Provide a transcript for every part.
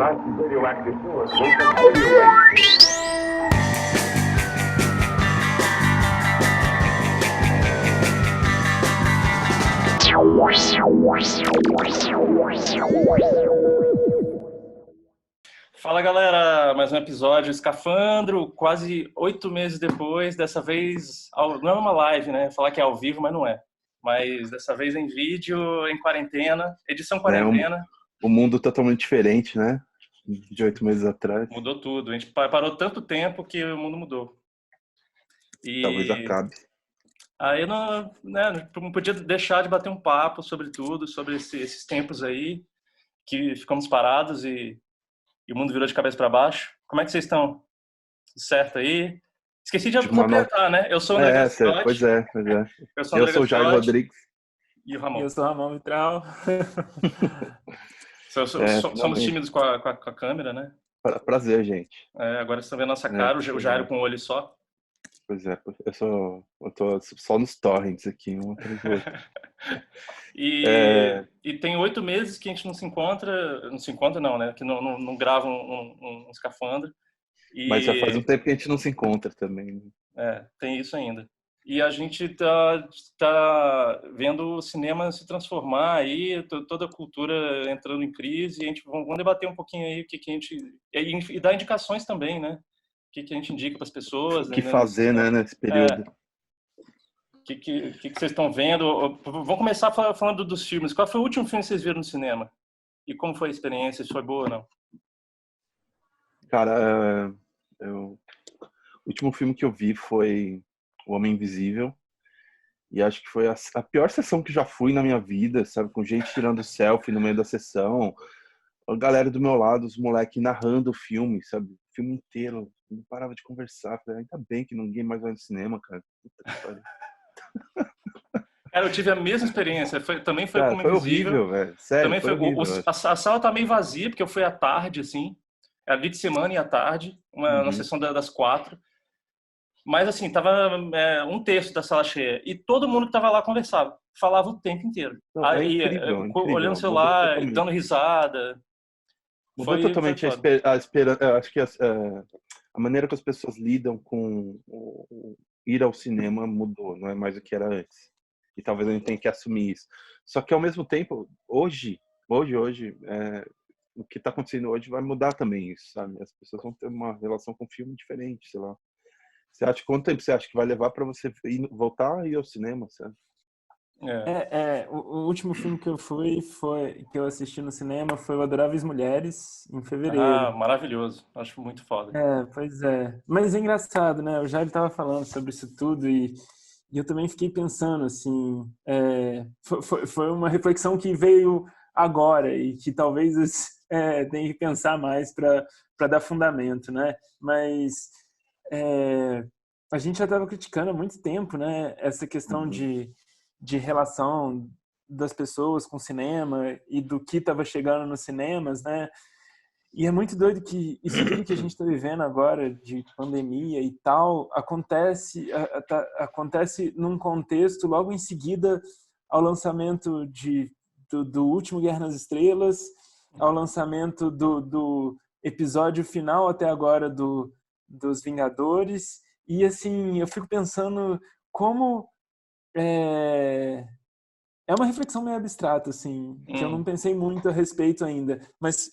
lots of radioactive force will continue. Fala galera, mais um episódio Escafandro, quase 8 meses depois, dessa vez, não é uma live, né? Falar que é ao vivo, mas não é. Mas dessa vez em vídeo, em quarentena, edição quarentena. O mundo totalmente diferente, né? De 8 meses atrás. Mudou tudo, a gente parou tanto tempo que o mundo mudou. Talvez acabe. Aí eu não podia deixar de bater um papo sobre tudo, sobre esses tempos aí, que ficamos parados e o mundo virou de cabeça para baixo. Como é que vocês estão? Tudo certo aí? Esqueci de apresentar, né? Eu sou o André Gastrotti. Pois é. Eu sou o Jair Rodrigues. E o Ramon. Eu sou o Ramon Vitral. Somos tímidos com a câmera, né? Prazer, gente. Agora vocês estão vendo a nossa cara, o Jair com o olho só. Pois é, eu tô só nos torrents aqui, um atrás do outro. E tem 8 meses que a gente não se encontra não, né? Que não grava um escafandro. Mas já faz um tempo que a gente não se encontra também. Tem isso ainda. E a gente tá vendo o cinema se transformar aí, toda a cultura entrando em crise, e a gente vamos debater um pouquinho aí o que a gente... E dar indicações também, né? O que a gente indica para as pessoas. O que fazer, né, nesse período. O que vocês estão vendo? Vamos começar falando dos filmes. Qual foi o último filme que vocês viram no cinema? E como foi a experiência? Se foi boa ou não? Cara, o último filme que eu vi foi O Homem Invisível. E acho que foi a pior sessão que já fui na minha vida, sabe? Com gente tirando selfie no meio da sessão. A galera do meu lado, os moleques narrando o filme, sabe? O filme inteiro. Não parava de conversar. Falei, ainda bem que ninguém mais vai no cinema, cara. Puta que pariu. Cara, eu tive a mesma experiência. Também foi cara, como foi Invisível. Horrível, velho. Sério, também foi horrível. A sala tá meio vazia, porque eu fui à tarde, assim. Era dia de semana e à tarde. Uma sessão das 4. Mas, assim, tava 1/3 da sala cheia. E todo mundo que tava lá conversava. Falava o tempo inteiro. Incrível. Olhando o celular, dando risada. Mudou totalmente a esperança. Acho que a maneira que as pessoas lidam com ir ao cinema mudou. Não é mais o que era antes. E talvez a gente tenha que assumir isso. Só que, ao mesmo tempo, hoje o que está acontecendo hoje vai mudar também isso, sabe? As pessoas vão ter uma relação com o filme diferente, sei lá. Quanto tempo você acha que vai levar para você voltar a ir ao cinema, sabe? O último filme que que eu assisti no cinema foi o Adoráveis Mulheres, em fevereiro. Ah, maravilhoso. Acho muito foda. Pois é. Mas é engraçado, né? O Jair estava falando sobre isso tudo e eu também fiquei pensando, assim, foi uma reflexão que veio agora e que talvez tenha que pensar mais para dar fundamento, né? Mas a gente já estava criticando há muito tempo, né? Essa questão de relação das pessoas com o cinema e do que estava chegando nos cinemas, né? E é muito doido que isso tudo que a gente está vivendo agora de pandemia e tal acontece num contexto logo em seguida ao lançamento do último Guerra nas Estrelas, ao lançamento do episódio final até agora dos Vingadores. E assim, eu fico pensando como é uma reflexão meio abstrata, assim, que eu não pensei muito a respeito ainda, mas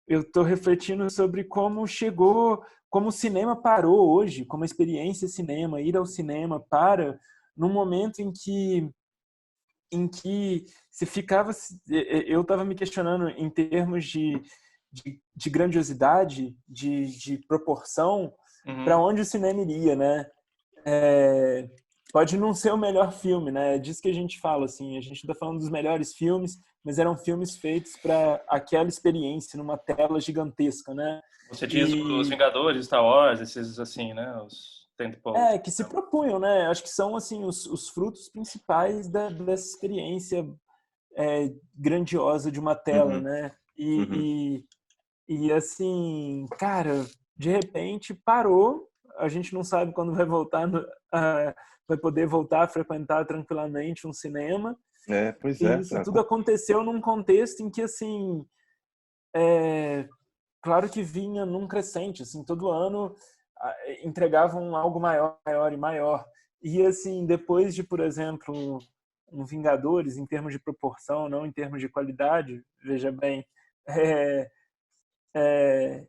eu estou refletindo sobre como o cinema parou hoje, como a experiência cinema, ir ao cinema para num momento em que se ficava, eu estava me questionando em termos de grandiosidade, de proporção, para onde o cinema iria, né? Pode não ser o melhor filme, né? É disso que a gente fala, assim. A gente está falando dos melhores filmes, mas eram filmes feitos para aquela experiência, numa tela gigantesca, né? Você diz os Vingadores, Star Wars, esses assim, né? Os tentpoles. Que se propunham, né? Acho que são, assim, os frutos principais dessa experiência grandiosa de uma tela, né? E, assim, cara, de repente parou. A gente não sabe quando vai voltar, vai poder voltar a frequentar tranquilamente um cinema. Pois E é. isso tudo aconteceu num contexto em que, assim, claro que vinha num crescente, assim, todo ano entregavam algo maior, maior e maior. E, assim, depois de, por exemplo, um Vingadores, em termos de proporção, não em termos de qualidade, veja bem,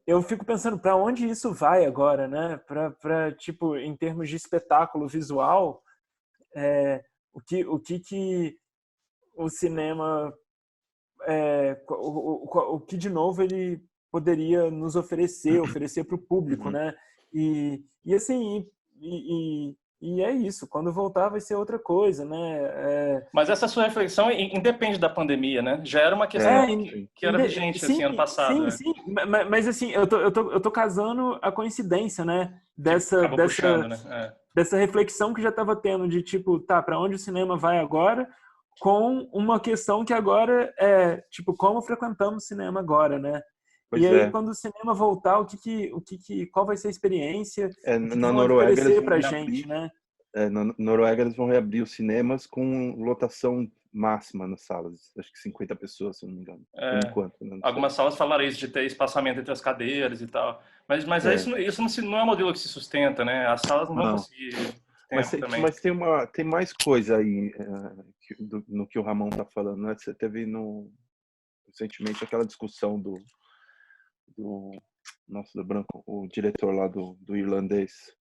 eu fico pensando para onde isso vai agora, né? Para tipo, em termos de espetáculo visual, o que o cinema, o que de novo ele poderia nos oferecer para o público, né? E assim, e é isso. Quando voltar vai ser outra coisa, né? Mas essa sua reflexão independe da pandemia, né? Já era uma questão que era vigente sim, assim ano passado, né? sim. Mas assim, eu tô casando a coincidência, né? Que acabou puxando, né? Dessa reflexão que já estava tendo de tipo, tá, para onde o cinema vai agora? Com uma questão que agora é tipo, como frequentamos o cinema agora, né? Pois e aí, quando o cinema voltar, qual vai ser a experiência? O que na vão Noruega eles oferecer vão pra reabrir, gente, né? na Noruega eles vão reabrir os cinemas com lotação máxima nas salas. Acho que 50 pessoas, se eu não me engano. Por enquanto. Né? Algumas salas falaram isso, de ter espaçamento entre as cadeiras e tal. Mas isso não é um modelo que se sustenta, né? As salas não vão conseguir tempo também. Mas tem mais coisa aí no que o Ramon tá falando, né? Você teve recentemente aquela discussão do branco, o diretor lá do irlandês.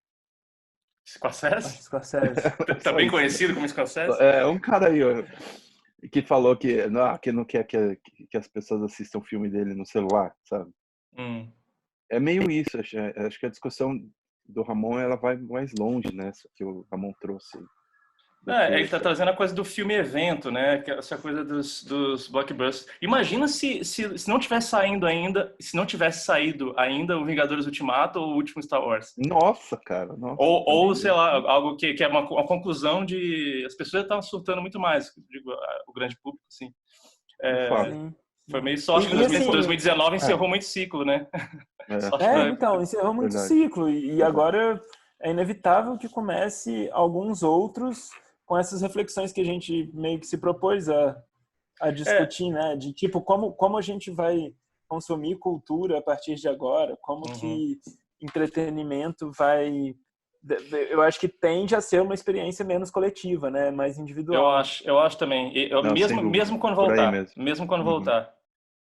Scorsese? Scorsese. Tá bem conhecido como Scorsese? Um cara aí que falou que não quer que as pessoas assistam o filme dele no celular, sabe? É meio isso. Acho que a discussão do Ramon ela vai mais longe nessa que o Ramon trouxe. Ele tá trazendo a coisa do filme evento, né? Essa coisa dos blockbusters. Imagina se não tivesse saído ainda o Vingadores Ultimato ou o último Star Wars. Nossa, cara. Nossa, ou sei lá, algo que é uma conclusão de... As pessoas estavam surtando muito mais, digo, o grande público, assim. Foi meio sorte que 2019 encerrou muito ciclo, né? Então, encerrou muito ciclo. E agora é inevitável que comece alguns outros com essas reflexões que a gente meio que se propôs a discutir, né? De tipo, como a gente vai consumir cultura a partir de agora, como que entretenimento vai... Eu acho que tende a ser uma experiência menos coletiva, né? Mais individual. Eu acho também. Mesmo quando voltar. Mesmo quando voltar.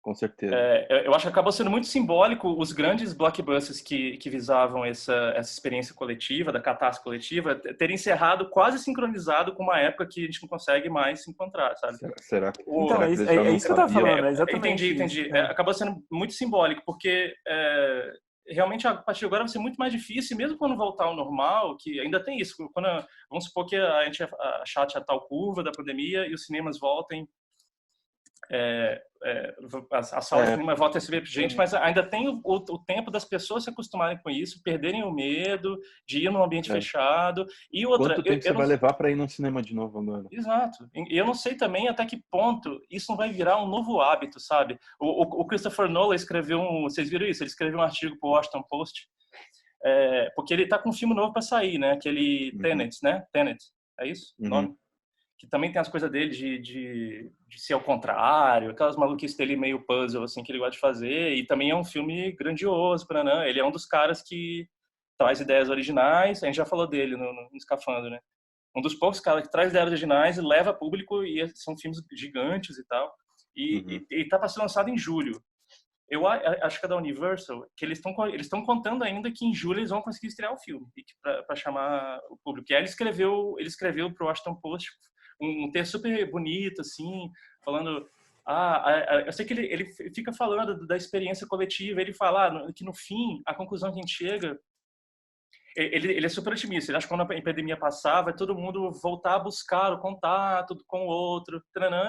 Com certeza. Eu acho que acabou sendo muito simbólico os grandes blockbusters que visavam essa experiência coletiva, da catástrofe coletiva, terem encerrado quase sincronizado com uma época que a gente não consegue mais se encontrar, sabe? Será que... Então, é isso que eu estava falando, exatamente. Entendi. Acabou sendo muito simbólico, porque realmente a partir de agora vai ser muito mais difícil, mesmo quando voltar ao normal, que ainda tem isso. Vamos supor que a gente achate a tal curva da pandemia e os cinemas voltem, a sala de cinema volta a receber gente, mas ainda tem o tempo das pessoas se acostumarem com isso, perderem o medo de ir num ambiente fechado. E outra, quanto tempo você vai levar para ir num cinema de novo agora? Exato. E eu não sei também até que ponto isso não vai virar um novo hábito, sabe? O Christopher Nolan escreveu vocês viram isso? Ele escreveu um artigo para o Washington Post, porque ele tá com um filme novo para sair, né? Aquele Tenet, né? Tenet, é isso? O nome? Que também tem as coisas dele de ser ao contrário, aquelas maluquices dele meio puzzle, assim, que ele gosta de fazer. E também é um filme grandioso, ele é um dos caras que traz ideias originais. A gente já falou dele no Escafandro, né? Um dos poucos caras que traz ideias originais e leva público, e são filmes gigantes e tal. E tá para ser lançado em julho. Eu acho que é da Universal, que eles estão contando ainda que em julho eles vão conseguir estrear o filme, para chamar o público. E aí ele escreveu pro Washington Post um texto super bonito, assim, falando... eu sei que ele fica falando da experiência coletiva, ele fala que no fim, a conclusão que a gente chega... Ele é super otimista, ele acha que quando a epidemia passar, vai todo mundo voltar a buscar o contato com o outro,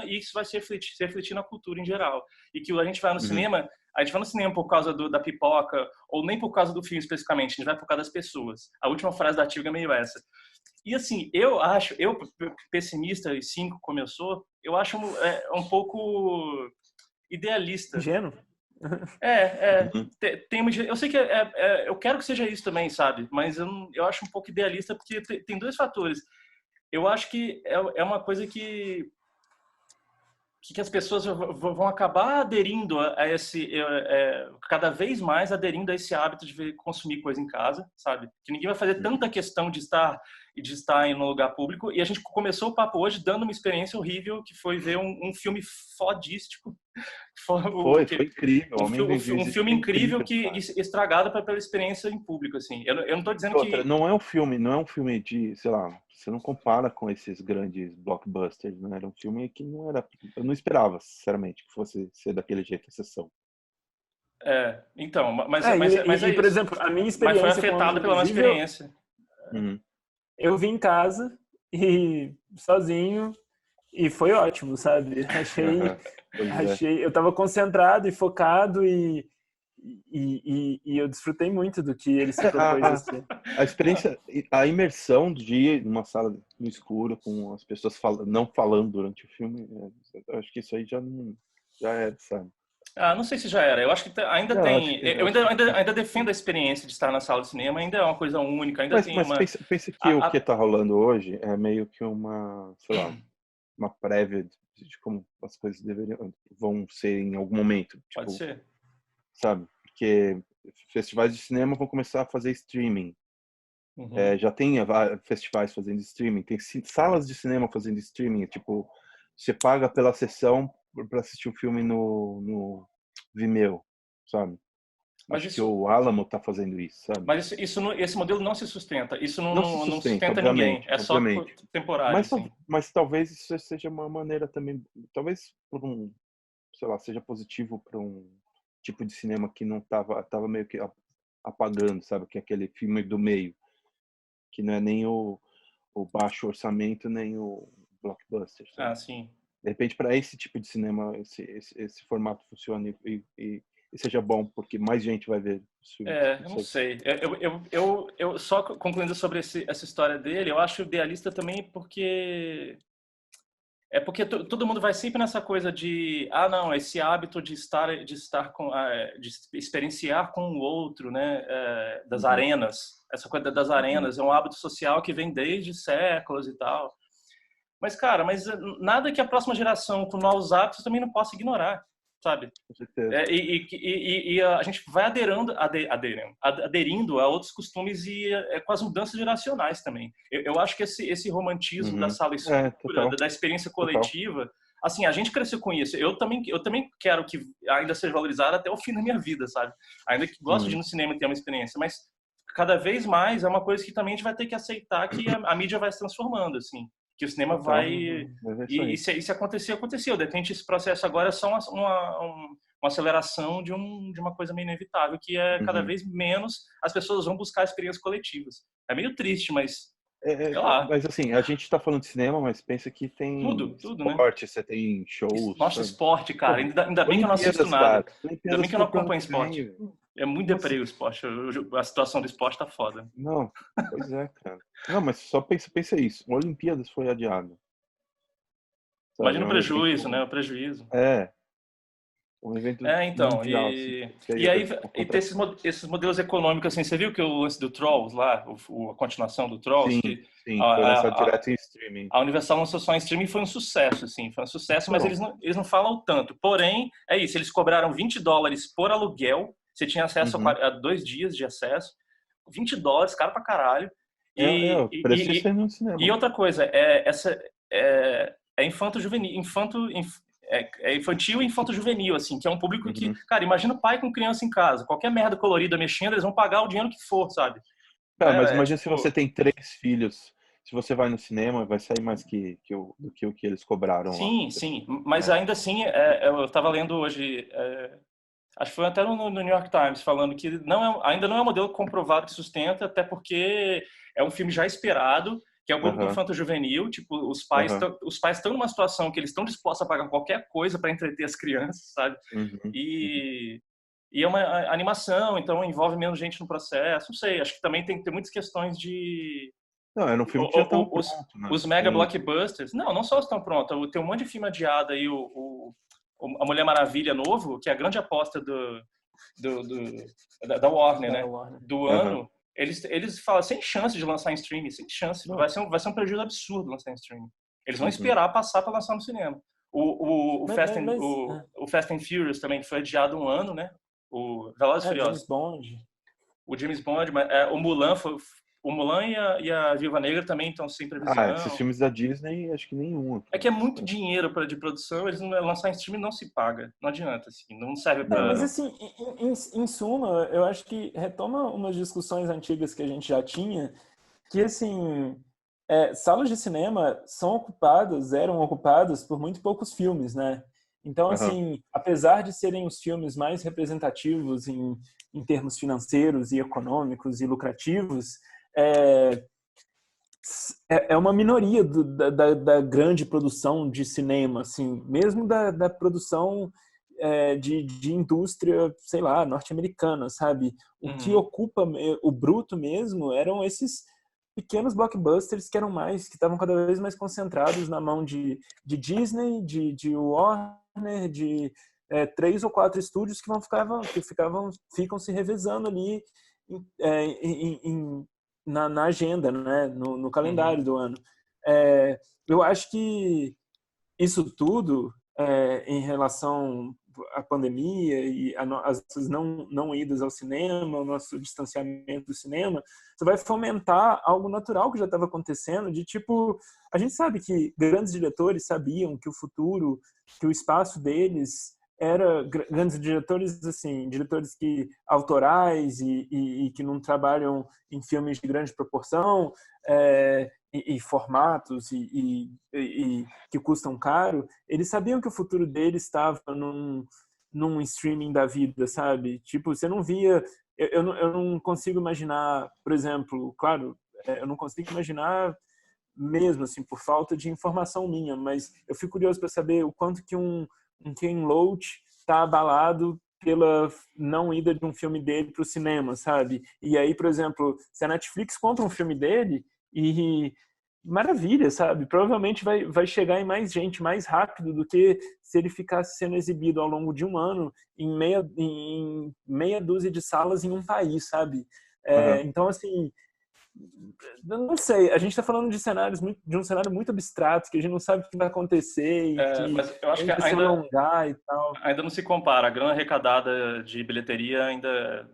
e isso vai se refletir na cultura em geral. E que a gente vai no cinema, a gente vai no cinema por causa da pipoca, ou nem por causa do filme especificamente, a gente vai por causa das pessoas. A última frase da Ativo é meio essa. E assim, eu pessimista e cínico como eu sou, eu acho um pouco idealista. Ingênuo? Eu sei que eu quero que seja isso também, sabe? Mas eu acho um pouco idealista porque tem dois fatores. Eu acho que é uma coisa que que as pessoas vão acabar aderindo a esse, cada vez mais aderindo a esse hábito de consumir coisa em casa, sabe? Que ninguém vai fazer tanta questão de estar em um lugar público. E a gente começou o papo hoje dando uma experiência horrível, que foi ver um filme fodístico. Foi incrível. Um filme incrível que estragado pela experiência em público, assim. Eu não estou dizendo que... Não é um filme de, sei lá, você não compara com esses grandes blockbusters, né? Era um filme que não era... Eu não esperava, sinceramente, que fosse ser daquele jeito, a sessão. Então, mas por exemplo, a minha experiência... Mas foi afetada pela nossa experiência. Eu vim em casa e sozinho e foi ótimo, sabe? Achei, eu estava concentrado e focado e eu desfrutei muito do que ele se propôs. A experiência, a imersão de ir numa sala no escuro com as pessoas não falando durante o filme, eu acho que isso aí já era, sabe? Não sei se já era. Eu acho que ainda tem. Eu ainda defendo a experiência de estar na sala de cinema. Ainda é uma coisa única. Ainda tem uma. Pensa que o que está rolando hoje é meio que uma, sei lá, uma prévia de como as coisas vão ser em algum momento. Tipo, pode ser. Sabe? Porque festivais de cinema vão começar a fazer streaming. Já tem festivais fazendo streaming. Tem salas de cinema fazendo streaming. Tipo, você paga pela sessão para assistir o filme no Vimeo, sabe? Acho que o Alamo tá fazendo isso, sabe? Mas esse modelo não se sustenta. Isso não sustenta ninguém. É só temporário. Mas talvez isso seja uma maneira também, talvez por sei lá, seja positivo para um tipo de cinema que não tava meio que apagando, sabe? Que é aquele filme do meio, que não é nem o baixo orçamento, nem o blockbuster, sabe? Sim. De repente, para esse tipo de cinema, esse formato funcione e seja bom, porque mais gente vai ver os filmes. Eu não sei. Eu só concluindo sobre essa história dele, eu acho idealista também porque todo mundo vai sempre nessa coisa de não, esse hábito de experienciar com o outro, né, das arenas. Essa coisa das arenas é um hábito social que vem desde séculos e tal. Mas, cara, nada que a próxima geração com novos hábitos também não possa ignorar, sabe? Com certeza. E a gente vai aderindo a outros costumes e com as mudanças geracionais também. Eu acho que esse romantismo da sala escura, da experiência coletiva, assim, a gente cresceu com isso. Eu também quero que ainda seja valorizado até o fim da minha vida, sabe? Ainda que gosto de ir no cinema e ter uma experiência, mas cada vez mais é uma coisa que também a gente vai ter que aceitar que a mídia vai se transformando, assim. Que o cinema vai... E se acontecer, aconteceu. De repente, esse processo agora é só uma aceleração de uma coisa meio inevitável, que é cada vez menos as pessoas vão buscar experiências coletivas. É meio triste, mas... sei lá. Mas assim, a gente está falando de cinema, mas pensa que tem tudo, esporte, né? Você tem shows... Nossa, esporte, cara. Ainda bem que eu não assisto nada. Ainda bem que eu não acompanho esporte. É muito deprê o esporte. A situação do esporte tá foda. Não, pois é, cara. Não, mas só pensa isso. O Olimpíadas foi adiado. Imagina o prejuízo, né? O prejuízo. Um evento então. mundial, e aí tem esses modelos econômicos, assim. Você viu que o lance do Trolls lá, a continuação do Trolls? Sim, foi lançado direto em streaming. A Universal lançou só em streaming e foi um sucesso, assim. Foi um sucesso, mas eles não falam tanto. Porém, é isso. Eles cobraram $20 por aluguel. Você tinha acesso a 2 dias de acesso. $20, caro pra caralho. E outra coisa, é infanto-juvenil, infantil e infanto-juvenil, assim, que é um público que, cara, imagina o pai com criança em casa, qualquer merda colorida mexendo, eles vão pagar o dinheiro que for, sabe? Mas imagina se você tem 3 filhos, se você vai no cinema, vai sair mais do que o que eles cobraram. Sim, mas ainda assim, eu tava lendo hoje... acho que foi até no New York Times falando que ainda não é um modelo comprovado que sustenta, até porque é um filme já esperado, que é um grupo infanto-juvenil, tipo, os pais estão numa situação que eles estão dispostos a pagar qualquer coisa para entreter as crianças, sabe? E é uma animação, então envolve menos gente no processo, não sei, acho que também tem que ter muitas questões de... Não, era um filme que já estava pronto, né? Os mega blockbusters, não só estão prontos, tem um monte de filme adiado aí, a Mulher Maravilha novo, que é a grande aposta da Warner, né? Do ano, eles falam sem chance de lançar em streaming, sem chance. Vai ser um prejuízo absurdo lançar em streaming. Eles vão esperar passar para lançar no cinema. O Fast and, mas o Fast and Furious também foi adiado um ano, né? O Velozes e James Furiosos. Bond. O James Bond, o Mulan foi... O Mulan e a Viúva Negra também estão sem previsão. Esses filmes da Disney, acho que nenhum. É que é muito dinheiro de produção, eles não lançar em streaming não se paga. Não adianta, assim, não serve Não, mas para... assim, em suma, eu acho que retoma umas discussões antigas que a gente já tinha, que assim, salas de cinema eram ocupadas por muito poucos filmes, né? Então, assim, apesar de serem os filmes mais representativos em termos financeiros e econômicos e lucrativos, é uma minoria da grande produção de cinema, assim, mesmo da produção de indústria, sei lá, norte-americana, sabe? O que ocupa o bruto mesmo eram esses pequenos blockbusters que estavam cada vez mais concentrados na mão de Disney, de Warner, de 3 ou 4 estúdios que ficam se revezando ali na agenda, né? No calendário do ano. Eu acho que isso tudo, em relação à pandemia e as nossas não idas ao cinema, o nosso distanciamento do cinema, você vai fomentar algo natural que já estava acontecendo, de tipo, a gente sabe que grandes diretores sabiam que o futuro, que o espaço deles era grandes diretores, assim, diretores autorais e que não trabalham em filmes de grande proporção, e formatos e que custam caro, eles sabiam que o futuro deles estava num streaming da vida, sabe? Tipo, você não via... Eu não consigo imaginar, por exemplo, claro, eu não consigo imaginar mesmo, assim, por falta de informação minha, mas eu fico curioso para saber o quanto que um Ken Loach está abalado pela não ida de um filme dele para o cinema, sabe? E aí, por exemplo, se a Netflix compra um filme dele, e maravilha, sabe? Provavelmente vai chegar em mais gente mais rápido do que se ele ficasse sendo exibido ao longo de um ano em meia dúzia de salas em um país, sabe? Então, assim, não sei, a gente está falando de um cenário muito abstrato, que a gente não sabe o que vai acontecer e que mas eu acho que vai se alongar e tal. Ainda não se compara. A grana arrecadada de bilheteria ainda...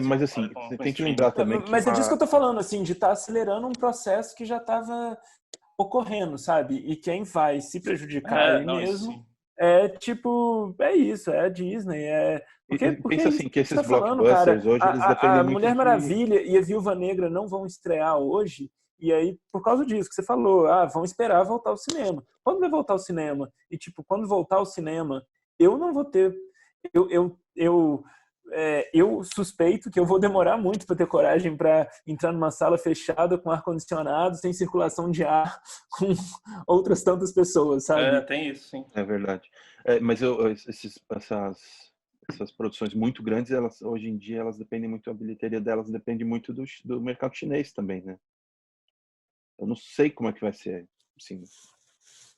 mas assim, você tem que lembrar também que... Mas é disso que eu tô falando, assim, de estar acelerando um processo que já estava ocorrendo, sabe? E quem vai se prejudicar aí mesmo tipo, é isso, é a Disney, porque pensa assim, que esses tá falando, blockbusters cara, hoje, eles dependem a muito Mulher Maravilha e a Viúva Negra não vão estrear hoje, e aí, por causa disso que você falou, vão esperar voltar ao cinema. Quando vai voltar ao cinema? E, tipo, quando voltar ao cinema, eu não vou ter... Eu suspeito que eu vou demorar muito para ter coragem para entrar numa sala fechada com ar-condicionado, sem circulação de ar, com outras tantas pessoas, sabe? Tem isso, sim. É verdade. Mas essas produções muito grandes, elas hoje em dia, elas dependem muito, a bilheteria delas depende muito do mercado chinês também, né? Eu não sei como é que vai ser. Assim,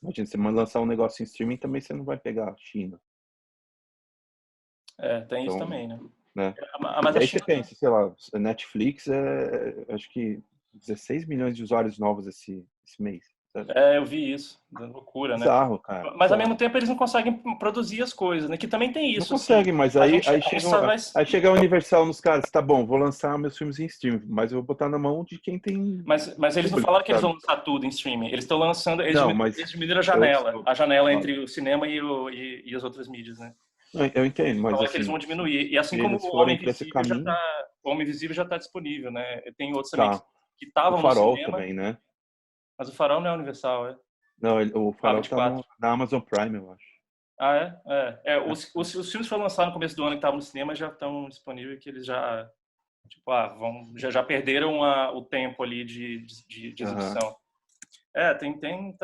imagina, você lançar um negócio em streaming, também você não vai pegar a China. Tem isso também, né? Mas aí você pensa, sei lá, a Netflix acho que 16 milhões de usuários novos esse mês. Sabe? Eu vi isso. Loucura, né? Bizarro, cara. Mas ao mesmo tempo eles não conseguem produzir as coisas, né? Que também tem isso. Não conseguem, mas aí chega a vai... Universal nos caras, tá bom, vou lançar meus filmes em streaming, mas eu vou botar na mão de quem tem... Mas eles não falaram que eles vão lançar tudo em streaming. Eles estão lançando... Eles diminuíram a janela entre o cinema e as outras mídias, né? Eu entendo, mas assim, que eles vão diminuir. E assim como o Homem Invisível já está disponível, né? Tem outros também que estavam no cinema. O Farol também, né? Mas o Farol não é Universal, é? Não, o Farol tá na Amazon Prime, eu acho. Os filmes que foram lançados no começo do ano que estavam no cinema já estão disponíveis, que eles já já perderam o tempo ali de exibição.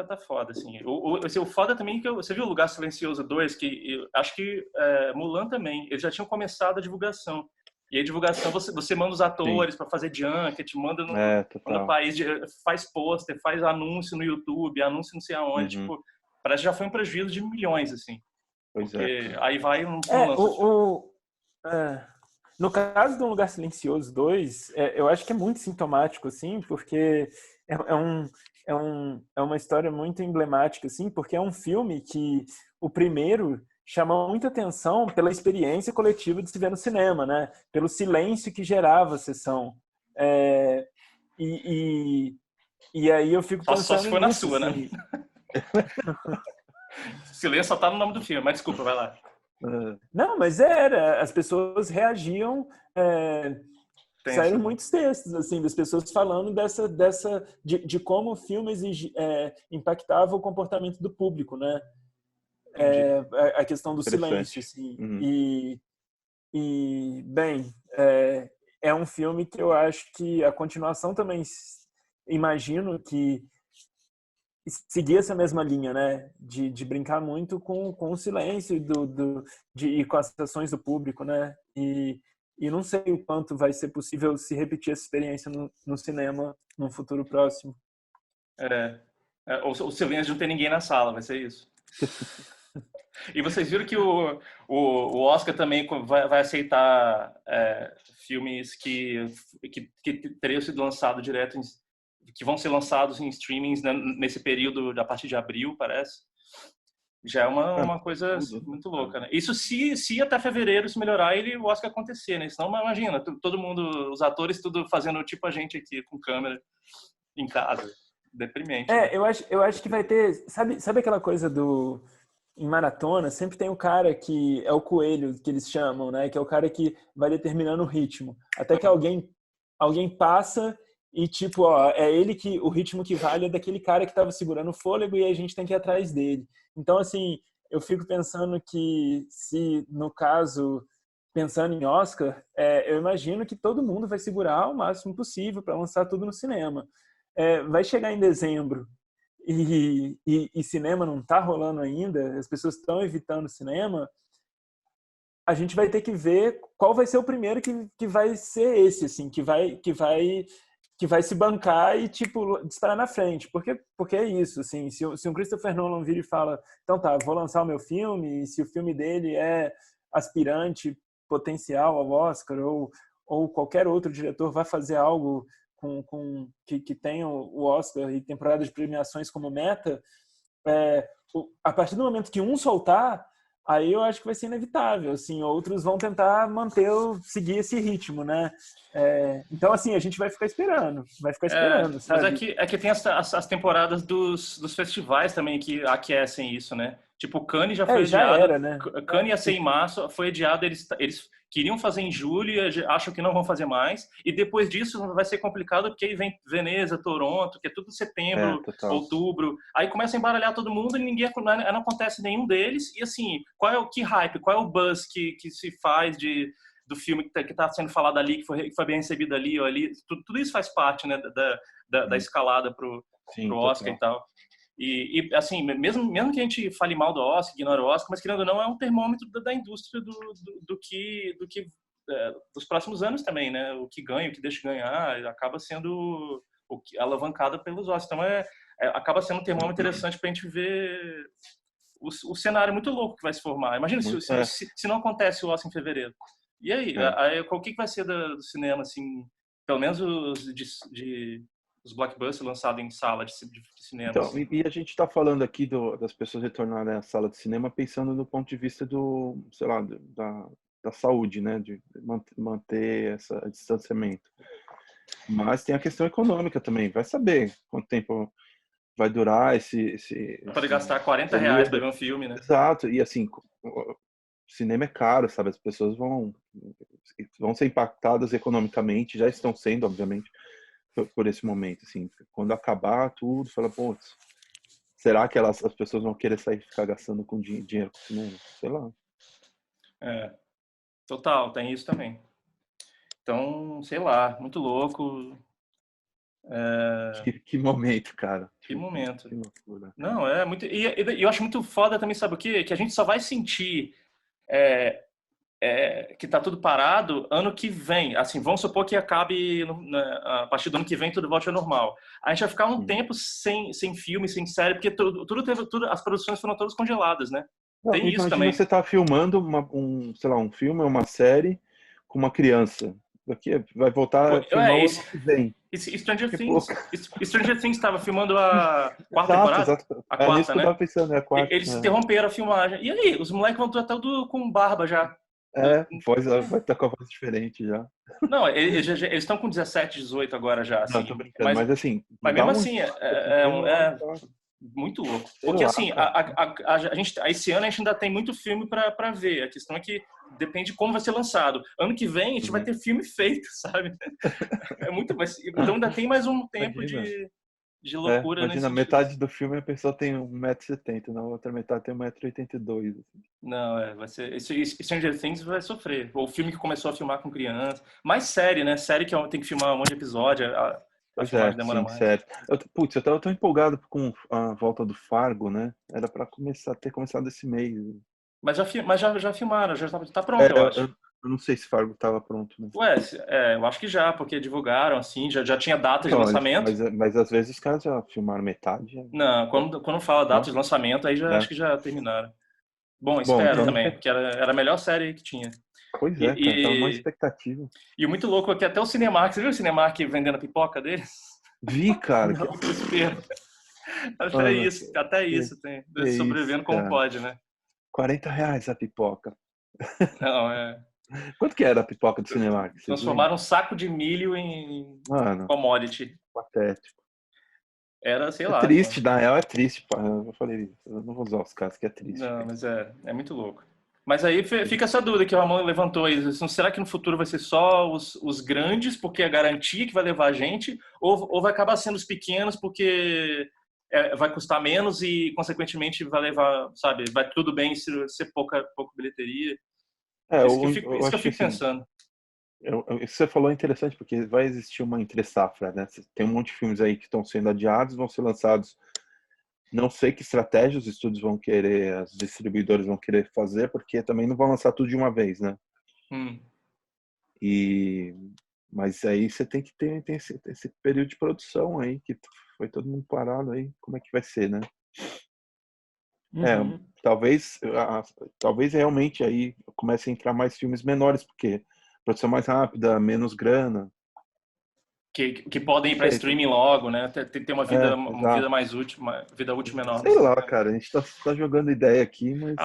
Tá foda, assim. O foda também que você viu o Lugar Silencioso 2, que acho que Mulan também, eles já tinham começado a divulgação. E a divulgação, você manda os atores para fazer junket, manda no país, faz pôster, faz anúncio no YouTube, anúncio não sei aonde. Tipo, parece que já foi um prejuízo de milhões, assim. Porque aí vai um... No caso do Lugar Silencioso 2, eu acho que é muito sintomático, assim, porque é uma história muito emblemática, assim, porque é um filme que o primeiro chama muita atenção pela experiência coletiva de se ver no cinema, né? Pelo silêncio que gerava a sessão. É, e, e aí eu fico pensando Só se foi na nisso, sua, assim. né? Silêncio só tá no nome do filme, mas desculpa, vai lá. Não, mas as pessoas reagiam, saíram muitos textos assim das pessoas falando de como o filme impactava o comportamento do público, né? A questão do silêncio, assim. Bem, é um filme que eu acho que a continuação também, imagino que seguir essa mesma linha, né? De brincar muito com o silêncio e com as ações do público, né? E não sei o quanto vai ser possível se repetir essa experiência no cinema num futuro próximo. O silêncio de não ter ninguém na sala, vai ser isso. E vocês viram que o Oscar também vai aceitar filmes que teriam sido lançados direto que vão ser lançados em streamings, né, nesse período a partir de abril, parece. Já é uma coisa muito louca, né? Isso se até fevereiro se melhorar e o Oscar acontecer, né? Senão, imagina, todo mundo, os atores tudo fazendo tipo a gente aqui com câmera em casa. Deprimente. Né? Eu acho que vai ter... Sabe aquela coisa em maratona, sempre tem o cara que é o coelho, que eles chamam, né? Que é o cara que vai determinando o ritmo. Até que alguém passa e, tipo, ó, é ele que... O ritmo que vale é daquele cara que estava segurando o fôlego e a gente tem que ir atrás dele. Então, assim, eu fico pensando que se, no caso, pensando em Oscar, eu imagino que todo mundo vai segurar o máximo possível para lançar tudo no cinema. Vai chegar em dezembro e cinema não está rolando ainda, as pessoas estão evitando cinema, a gente vai ter que ver qual vai ser o primeiro que vai ser esse, assim, que vai se bancar e, tipo, disparar na frente. Porque é isso, assim, se um Christopher Nolan vira e fala, então tá, vou lançar o meu filme, e se o filme dele é aspirante potencial ao Oscar, ou qualquer outro diretor vai fazer algo que tenha o Oscar e temporada de premiações como meta, a partir do momento que um soltar, aí eu acho que vai ser inevitável, assim, outros vão tentar seguir esse ritmo, né? Então, assim, a gente vai ficar esperando, sabe? Mas é que tem as temporadas dos festivais também que aquecem isso, né? Tipo, o Cannes já foi adiado. Já era, né? Cannes ia ser em março, foi adiado, eles queriam fazer em julho e acham que não vão fazer mais. E depois disso vai ser complicado porque aí vem Veneza, Toronto, que é tudo setembro, outubro. Aí começa a embaralhar todo mundo e não acontece nenhum deles. E assim, que hype, qual é o buzz que se faz do filme que está sendo falado ali, que foi bem recebido ali ou ali? Tudo isso faz parte, né, da escalada pro Oscar e tal. E assim, mesmo que a gente fale mal do Oscar, ignore o Oscar, mas querendo ou não, é um termômetro da indústria dos próximos anos também, né? O que ganha, o que deixa ganhar, acaba sendo alavancado pelos Oscars. Então, acaba sendo um termômetro interessante para a gente ver o cenário muito louco que vai se formar. Imagina se não acontece o Oscar em fevereiro. E aí, o que vai ser do cinema, assim, pelo menos os blockbusters lançados em sala de cinema? Então, assim? e a gente está falando aqui das pessoas retornarem à sala de cinema pensando do ponto de vista sei lá, da saúde, né, de manter esse distanciamento. Mas tem a questão econômica também. Vai saber quanto tempo vai durar esse Pode gastar R$40 para ver um filme, né? Exato. E assim, cinema é caro, sabe? As pessoas vão ser impactadas economicamente, já estão sendo, obviamente, por esse momento, assim. Quando acabar tudo, fala, pô, será que as pessoas vão querer sair e ficar gastando com dinheiro com cinema? Sei lá. Total, tem isso também. Então, sei lá, muito louco. Que momento, cara. Que momento. Que loucura. Não, é muito... E eu acho muito foda também, sabe o quê? Que a gente só vai sentir que tá tudo parado ano que vem. Assim, vamos supor que acabe a partir do ano que vem tudo volte ao normal. A gente vai ficar um tempo sem filme, sem série, porque as produções foram todas congeladas, né? Não, tem isso também. Você tá filmando um filme ou uma série com uma criança. Daqui vai voltar a filmar o ano que vem. Stranger Things estava filmando a quarta temporada? Exato. A quarta, nisso que eu tava pensando, é a quarta. Eles interromperam a filmagem. E aí, os moleques vão estar tudo com barba já. Voz, vai estar com a voz diferente já. Não, eles estão com 17, 18 agora já. Assim, não, tô brincando, mas assim... Mas mesmo assim, é muito louco. Porque assim, esse ano a gente ainda tem muito filme para ver. A questão é que depende de como vai ser lançado. Ano que vem a gente vai ter filme feito, sabe? Então ainda tem mais um tempo de loucura. Imagina, metade do filme a pessoa tem 1,70 m, na outra metade tem 1,82 m. Assim. Não, vai ser... Stranger Things vai sofrer. O filme que começou a filmar com criança. Mais série, né? Série que tem que filmar um monte de episódio. Demora mais. Sério. Eu tava tão empolgado com a volta do Fargo, né? Era pra ter começado esse mês. Mas já filmaram, já tá pronto, eu acho. Eu não sei se Fargo tava pronto, né? Eu acho que já, porque divulgaram, assim, já tinha data de lançamento. Mas às vezes os caras já filmaram metade. Não, quando fala data de lançamento, aí acho que já terminaram. Bom, espero então, também, porque era a melhor série que tinha. Pois cara, tava uma expectativa. E o muito louco é que até o Cinemark, você viu o Cinemark vendendo a pipoca deles? Vi, cara. Que desespero. Até isso tem. Sobrevivendo como pode, né? R$40 a pipoca. Não, Quanto que era a pipoca do Cinemark? Transformaram um saco de milho em commodity. Patético. Era, sei lá. Triste, na real é triste. Eu falei, eu não vou usar os caras que é triste. Não, mas é muito louco. Mas aí fica essa dúvida que o Ramon levantou aí. Será que no futuro vai ser só os grandes, porque é garantia que vai levar a gente? Ou vai acabar sendo os pequenos, porque vai custar menos e, consequentemente, vai levar, sabe? Vai tudo bem se ser pouca bilheteria. Isso que eu fico pensando. Isso que você falou é interessante, porque vai existir uma entre-safra, né? Tem um monte de filmes aí que estão sendo adiados, vão ser lançados. Não sei que estratégia os estúdios vão querer, os distribuidores vão querer fazer, porque também não vão lançar tudo de uma vez, né? Mas aí você tem que ter esse período de produção aí, que foi todo mundo parado aí. Como é que vai ser, né? Talvez realmente aí comece a entrar mais filmes menores, porque produção mais rápida, menos grana. Que podem ir para streaming logo, né? Ter uma vida mais útil, uma vida útil menor. Sei lá, cara, a gente tá jogando ideia aqui, mas...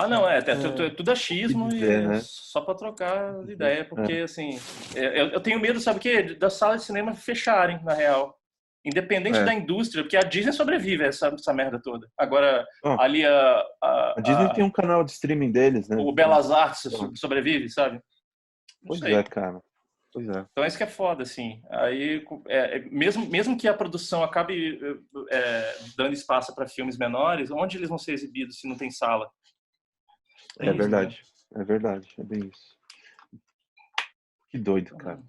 tudo achismo né? Só para trocar ideia, porque, assim, eu tenho medo, sabe o quê? Das salas de cinema fecharem, na real. Independente da indústria, porque a Disney sobrevive essa merda toda. Agora, ali a Disney tem um canal de streaming deles, né? O Belas Artes sobrevive, sabe? Pois é, cara. Pois é. Então isso que é foda, assim. Aí, mesmo que a produção acabe dando espaço para filmes menores, onde eles vão ser exibidos se não tem sala? É verdade. É verdade. É bem isso. Que doido, cara.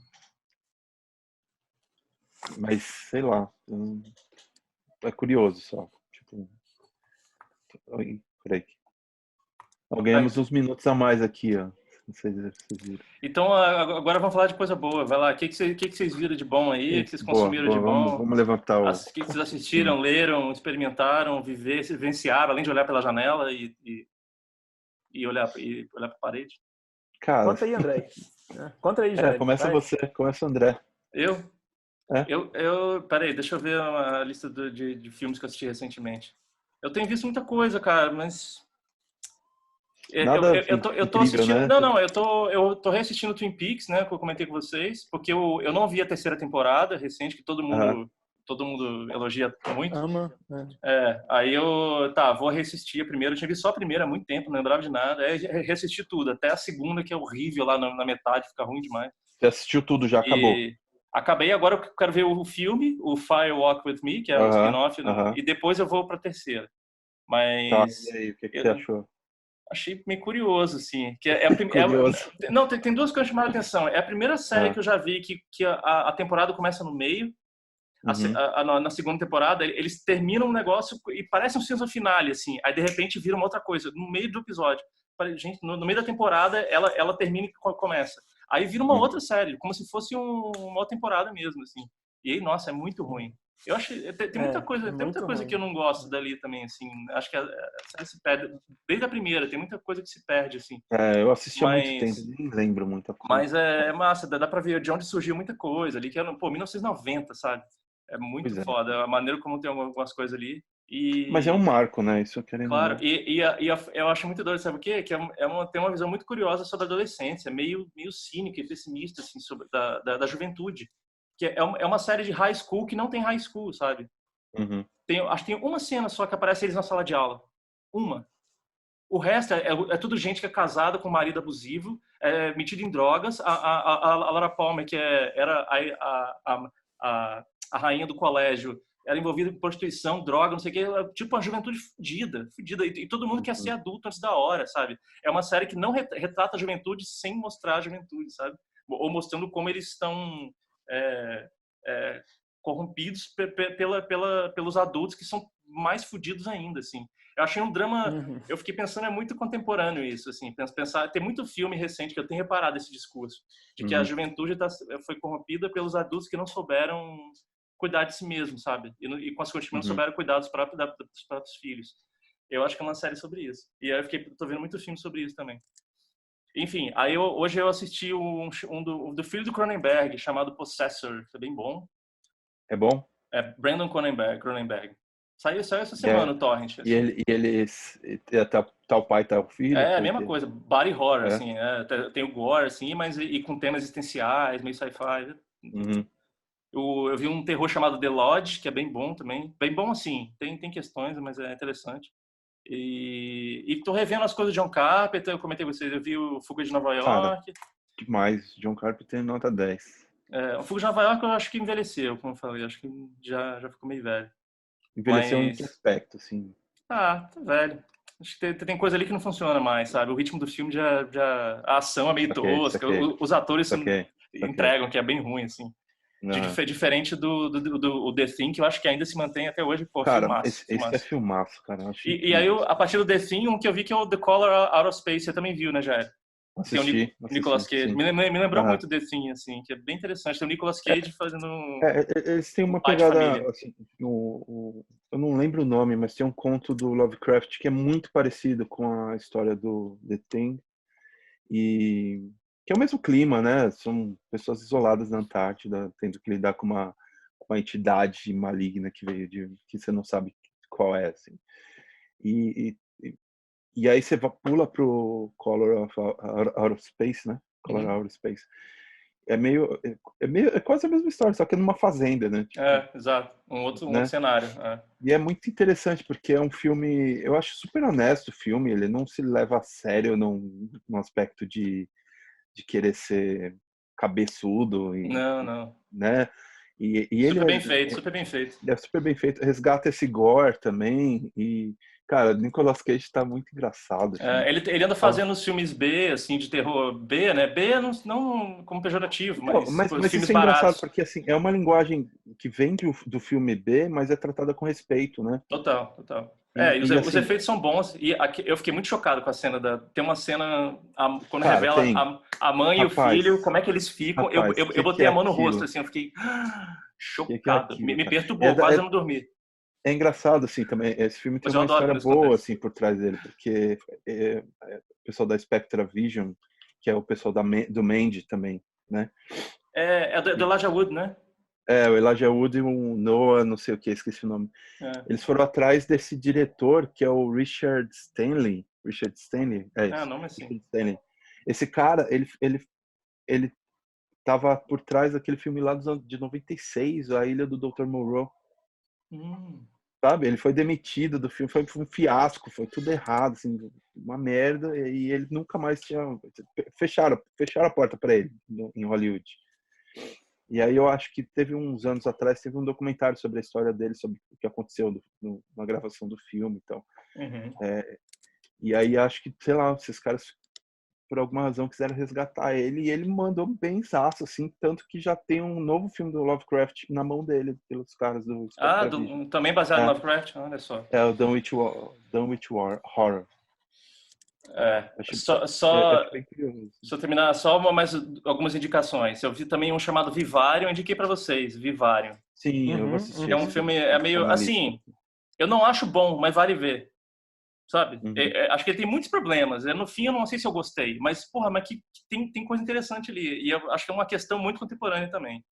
Mas, sei lá. É curioso só. Tipo... Peraí. Ganhamos uns minutos a mais aqui, ó. Não sei se vocês viram. Então, agora vamos falar de coisa boa. Vai lá. O que vocês viram de bom aí? O que vocês consumiram de bom? Vamos levantar o... O que vocês assistiram, leram, experimentaram, vivenciaram, além de olhar pela janela e olhar para a parede? Cara... Conta aí, André. Conta aí, Jair. Começa você. Começa o André. Eu? Peraí, deixa eu ver uma lista de filmes que eu assisti recentemente. Eu tenho visto muita coisa, cara, mas... Eu tô assistindo... Né? Eu tô reassistindo Twin Peaks, né, que eu comentei com vocês, porque eu não vi a terceira temporada recente, que todo mundo elogia muito. Ama. Aí vou reassistir a primeira. Eu tinha visto só a primeira há muito tempo, não lembrava de nada. Aí reassisti tudo, até a segunda, que é horrível lá na metade, fica ruim demais. Você assistiu tudo, já acabou? Acabei, agora eu quero ver o filme, o Fire Walk With Me, que é o spin-off, e depois eu vou pra terceira. Mas... e aí, o que você achou? Achei meio curioso, assim. Que não, tem duas coisas que chamaram a atenção. É a primeira série que eu já vi que a temporada começa no meio. Na segunda temporada, eles terminam um negócio e parece um season finale, assim. Aí, de repente, vira uma outra coisa, no meio do episódio. Gente, no meio da temporada, ela termina e começa. Aí vira uma outra série, como se fosse uma outra temporada mesmo, assim. E aí, nossa, é muito ruim. Eu acho que tem muita coisa, tem muita coisa que eu não gosto dali também, assim. Acho que a série se perde desde a primeira, tem muita coisa que se perde, assim. Eu assisti há muito tempo, Mas, nem lembro muita coisa. mas é massa, dá pra ver de onde surgiu muita coisa ali, que era, pô, 1990, sabe? É Pois muito é. foda a maneira como tem algumas coisas ali. Mas é um E, marco, né? Isso querendo ou claro, não. eu acho muito doido, sabe o quê? Que tem uma visão muito curiosa sobre a adolescência, meio cínica e pessimista, assim, sobre da juventude. Que é uma série de high school que não tem high school, sabe? Uhum. Acho que tem uma cena só que aparece eles na sala de aula. Uma. O resto é tudo gente que é casada com um marido abusivo, metido em drogas. A Laura Palmer, que era a rainha do colégio, era envolvida em prostituição, droga, não sei o quê. Tipo, uma juventude fudida. E todo mundo quer ser Uhum. adulto antes da hora, sabe? É uma série que não retrata a juventude sem mostrar a juventude, sabe? Ou mostrando como eles estão é, é, corrompidos pelos adultos que são mais fudidos ainda, assim. Eu achei um drama. Uhum. Eu fiquei pensando, é muito contemporâneo isso, assim, pensar, tem muito filme recente que eu tenho reparado esse discurso de que a Uhum. juventude foi corrompida pelos adultos que não souberam cuidar de si mesmo, sabe? E consequentemente não Uhum. souberam cuidar dos próprios filhos. Eu acho que é uma série sobre isso. E aí tô vendo muito filme sobre isso também. Enfim, hoje eu assisti do filho do Cronenberg, chamado Possessor, que é bem bom. É bom? É Brandon Cronenberg. Saiu essa E, semana o Torrent, e, assim. eles. Tá o pai, tá o filho? É a mesma coisa, body horror, É? assim, tem o gore, assim, mas e com temas existenciais, meio sci-fi. Uhum. Eu vi um terror chamado The Lodge, que é bem bom também. Bem bom, assim, tem questões, mas é interessante. E tô revendo as coisas de John Carpenter, eu comentei com vocês, eu vi o Fuga de Nova Cara, York. demais. John Carpenter nota 10. O Fuga de Nova York eu acho que envelheceu, como eu falei, acho que já ficou meio velho. Envelheceu em que Mas, aspecto, assim? tá velho. Acho que tem coisa ali que não funciona mais, sabe? O ritmo do filme a ação é meio Saquei, tosca, saquei, os atores saquei, saquei. entregam, que é bem ruim, assim. Aham. Diferente do The Thing, que eu acho que ainda se mantém até hoje, pô, Cara, filmaço, esse é filmaço. filmaço, cara. Eu acho E aí, incrível. a partir do The Thing, um que eu vi que é o The Color Out of Space, você também viu, né, Jair? Tem o Assisti, Nicolas assisti, Cage. sim. Me lembrou Aham. muito The Thing, assim, que é bem interessante. Tem o Nicolas Cage fazendo Eles têm um uma pai de pegada, família. assim, eu não lembro o nome, mas tem um conto do Lovecraft que é muito parecido com a história do The Thing, e que é o mesmo clima, né? São pessoas isoladas na Antártida, tendo que lidar com uma entidade maligna que veio que você não sabe qual é, assim. E aí você pula pro Color of Out of Space, né? Color Uhum. Out of Space. É quase a mesma história, só que numa fazenda, né? Tipo, Exato. Um outro né? cenário. E é muito interessante porque é um filme, eu acho super honesto o filme, ele não se leva a sério num aspecto de querer ser cabeçudo e, Não, não. né? E ele Super bem feito, super bem feito. é super bem feito, resgata esse gore também e cara, Nicolas Cage tá muito engraçado, assim. Ele anda fazendo os filmes B, assim, de terror B, né? B não como pejorativo, Então, mas os mas filmes isso é engraçado baratos. porque assim é uma linguagem que vem do filme B, mas é tratada com respeito, né? Total, total. E E os assim, efeitos são bons. E aqui, eu fiquei muito chocado com a cena tem uma cena quando cara, revela tem, a mãe e o rapaz, filho, como é que eles ficam. rapaz, Eu que botei é a mão no rosto, aquilo? assim, eu fiquei Que é chocado. aquilo, Me cara? perturbou, quase eu não dormi. É engrasado assim também. Esse filme tem Mas eu uma adoro história quando isso boa acontece. assim por trás dele, porque o pessoal da Spectra Vision, que é o pessoal do Mandy também, né? É do Elijah Wood, né? O Elijah Wood e o Noah, não sei o que, esqueci o nome. É. Eles foram atrás desse diretor, que é o Richard Stanley. Richard Stanley? É isso. Nome assim. Richard Stanley. Esse cara, ele tava por trás daquele filme lá de 96, A Ilha do Dr. Moreau. Hum. Sabe? Ele foi demitido do filme, foi um fiasco, foi tudo errado, assim, uma merda, e ele nunca mais tinha... Fecharam a porta para ele em Hollywood. E aí eu acho que teve uns anos atrás, teve um documentário sobre a história dele, sobre o que aconteceu na gravação do filme e tal. Uhum. E aí acho que, sei lá, esses caras, por alguma razão, quiseram resgatar ele, e ele mandou bem zaço, assim, tanto que já tem um novo filme do Lovecraft na mão dele, pelos caras do Spectra Vision. Também baseado no É, Lovecraft, olha só. é o Dunwich Horror. Achei, Só bem curioso. se eu terminar, mais algumas indicações. Eu vi também um chamado Vivarium, eu indiquei para vocês, Vivarium. Sim, eu vou assistir. É um filme, meio, Tá na assim, lista. eu não acho bom, mas vale ver, sabe? Uhum. Acho que ele tem muitos problemas. No fim, eu não sei se eu gostei, mas, porra, mas que tem coisa interessante ali. E eu acho que é uma questão muito contemporânea também.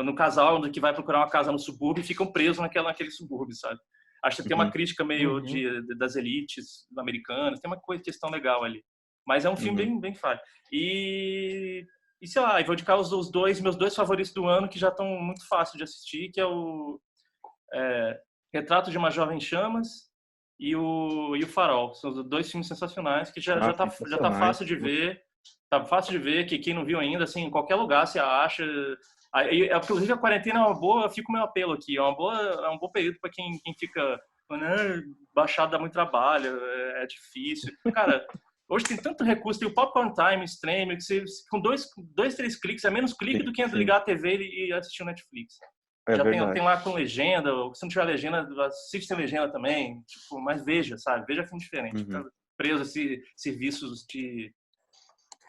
No casal que vai procurar uma casa no subúrbio e ficam presos naquele subúrbio, sabe? Acho que tem uma crítica meio das elites americanas, tem uma questão legal ali. Mas é um filme bem falho. E sei lá, eu vou indicar meus dois favoritos do ano, que já estão muito fáceis de assistir, que é o Retrato de uma Jovem em Chamas e o Farol. São dois filmes sensacionais que já tá fácil de ver. Tá fácil de ver, que quem não viu ainda, assim, em qualquer lugar você acha. Inclusive, a quarentena é uma boa, fica o meu apelo aqui, é um bom período para quem fica baixado, dá muito trabalho, é difícil. Cara, hoje tem tanto recurso, tem o Popcorn Time, Stream, que você, com dois, três cliques, é menos clique do que ligar a TV e assistir o Netflix. Já tem lá com legenda, ou se não tiver legenda, assiste sem legenda também, tipo, mas veja, sabe? Veja filme diferente. Fica preso a esses serviços de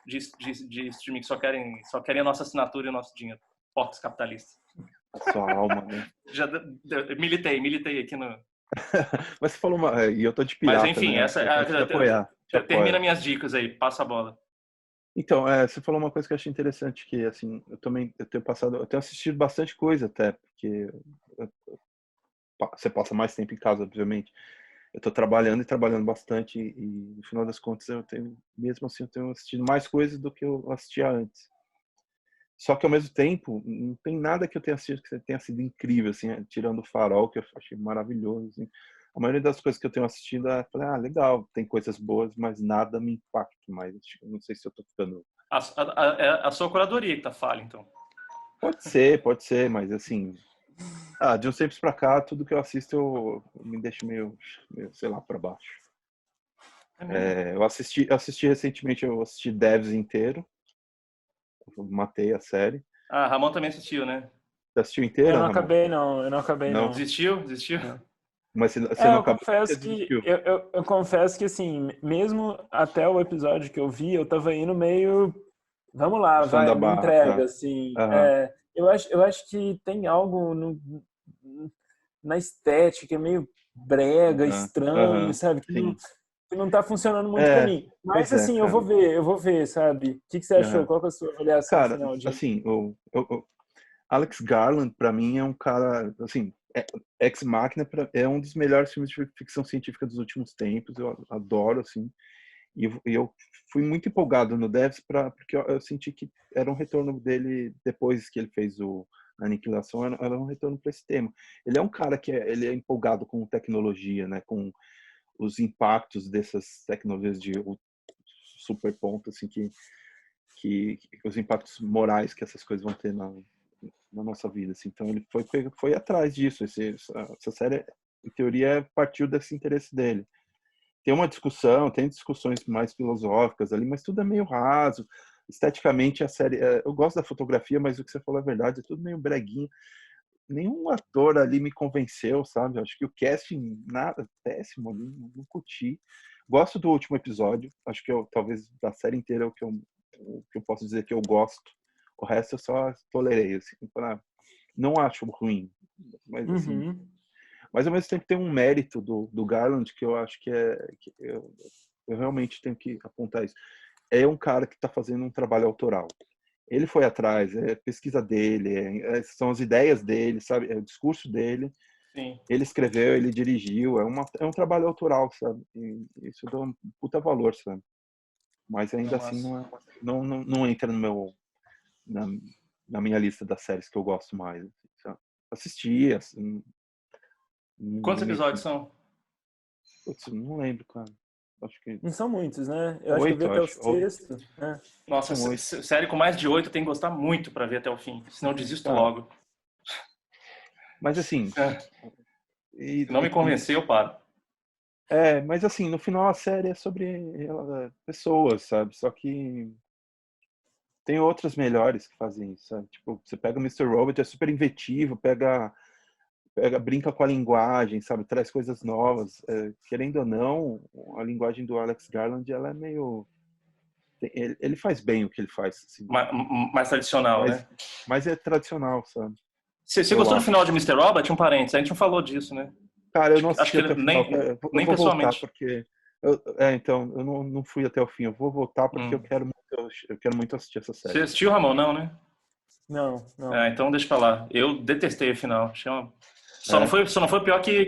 streaming que só querem a nossa assinatura e o nosso dinheiro. Porcos capitalistas. A sua alma, né? Já militei aqui no... Mas você falou e eu tô de pirata, mas enfim, né? essa termina minhas dicas aí, passa a bola. Então, você falou uma coisa que eu achei interessante, que assim, eu tenho assistido bastante coisa até, porque você passa mais tempo em casa, obviamente. Eu tô trabalhando bastante e no final das contas mesmo assim, eu tenho assistido mais coisas do que eu assistia antes. Só que ao mesmo tempo, não tem nada que eu tenha assistido que tenha sido incrível, assim, tirando o Farol, que eu achei maravilhoso, assim. A maioria das coisas que eu tenho assistido, eu falei, legal, tem coisas boas, mas nada me impacta mais. Não sei se eu tô ficando... A sua curadoria que tá falha, então. Pode ser, mas assim... de uns tempos pra cá, tudo que eu assisto eu me deixo meio sei lá, pra baixo. Eu assisti recentemente, eu assisti Devs inteiro. Eu matei a série. Ramon também assistiu, né? Você assistiu inteira, Eu não Ramon? acabei, não. Desistiu? Mas você não Eu acabou, confesso você que desistiu. eu confesso que assim, mesmo até o episódio que eu vi, eu tava indo meio, vamos lá, Fã da me barra, entrega, tá. assim. Aham. Eu acho que tem algo na estética, é meio brega, estranho, sabe? Sim. Que não tá funcionando muito pra mim. Mas assim, eu cara. vou ver, sabe? O que você achou? Qual que é a sua avaliação Cara, final de... assim, o Alex Garland, pra mim, é um cara, assim, Ex Machina é um dos melhores filmes de ficção científica dos últimos tempos. Eu adoro, assim. E eu fui muito empolgado no Devs porque eu senti que era um retorno dele depois que ele fez a Aniquilação, era um retorno para esse tema. Ele é um cara que ele é empolgado com tecnologia, né, com os impactos dessas tecnologias de super ponto, assim, que os impactos morais que essas coisas vão ter na nossa vida, assim. Então ele foi atrás disso. Essa série, em teoria, partiu desse interesse dele. Tem discussões mais filosóficas ali, mas tudo é meio raso. Esteticamente, a série... eu gosto da fotografia, mas o que você falou é verdade, é tudo meio breguinho. Nenhum ator ali me convenceu, sabe? Acho que o casting, nada, péssimo ali, não curti. Gosto do último episódio, acho que talvez da série inteira é o que eu posso dizer que eu gosto. O resto eu só tolerei, assim. Não acho ruim, mas assim... Mas ao mesmo tempo tem um mérito do Garland que eu acho que eu realmente tenho que apontar isso. É um cara que está fazendo um trabalho autoral. Ele foi atrás, é pesquisa dele, são as ideias dele, sabe? É o discurso dele. Sim. Ele escreveu, ele dirigiu, é um trabalho autoral, sabe? E isso dá um puta valor, sabe? Mas ainda assim não entra na minha lista das séries que eu gosto mais. Sabe? Assisti, assim, Quantos episódios são? Putz, não lembro, cara. Acho que... Não são muitos, né? Eu acho que eu vi até o sexto. Nossa, série com mais de 8 tem que gostar muito pra ver até o fim. Senão eu desisto logo. Mas assim... Se não me convencer, eu paro. Mas assim, no final a série é sobre pessoas, sabe? Só que tem outras melhores que fazem isso, sabe? Tipo, você pega o Mr. Robot, é super inventivo, pega brinca com a linguagem, sabe? Traz coisas novas. Querendo ou não, a linguagem do Alex Garland, ela é meio... Ele faz bem o que ele faz. Assim, mais tradicional, né? Mas é tradicional, sabe? Você gostou do final de Mr. Robot? Um parênteses, a gente não falou disso, né? Cara, eu não Acho assisti que até o final. nem Eu vou voltar, pessoalmente. porque... então, eu não fui até o fim. Eu vou voltar porque eu quero muito assistir essa série. Você assistiu, Ramon? Não, né? Não. Então deixa pra lá. Eu detestei o final. Só não foi pior que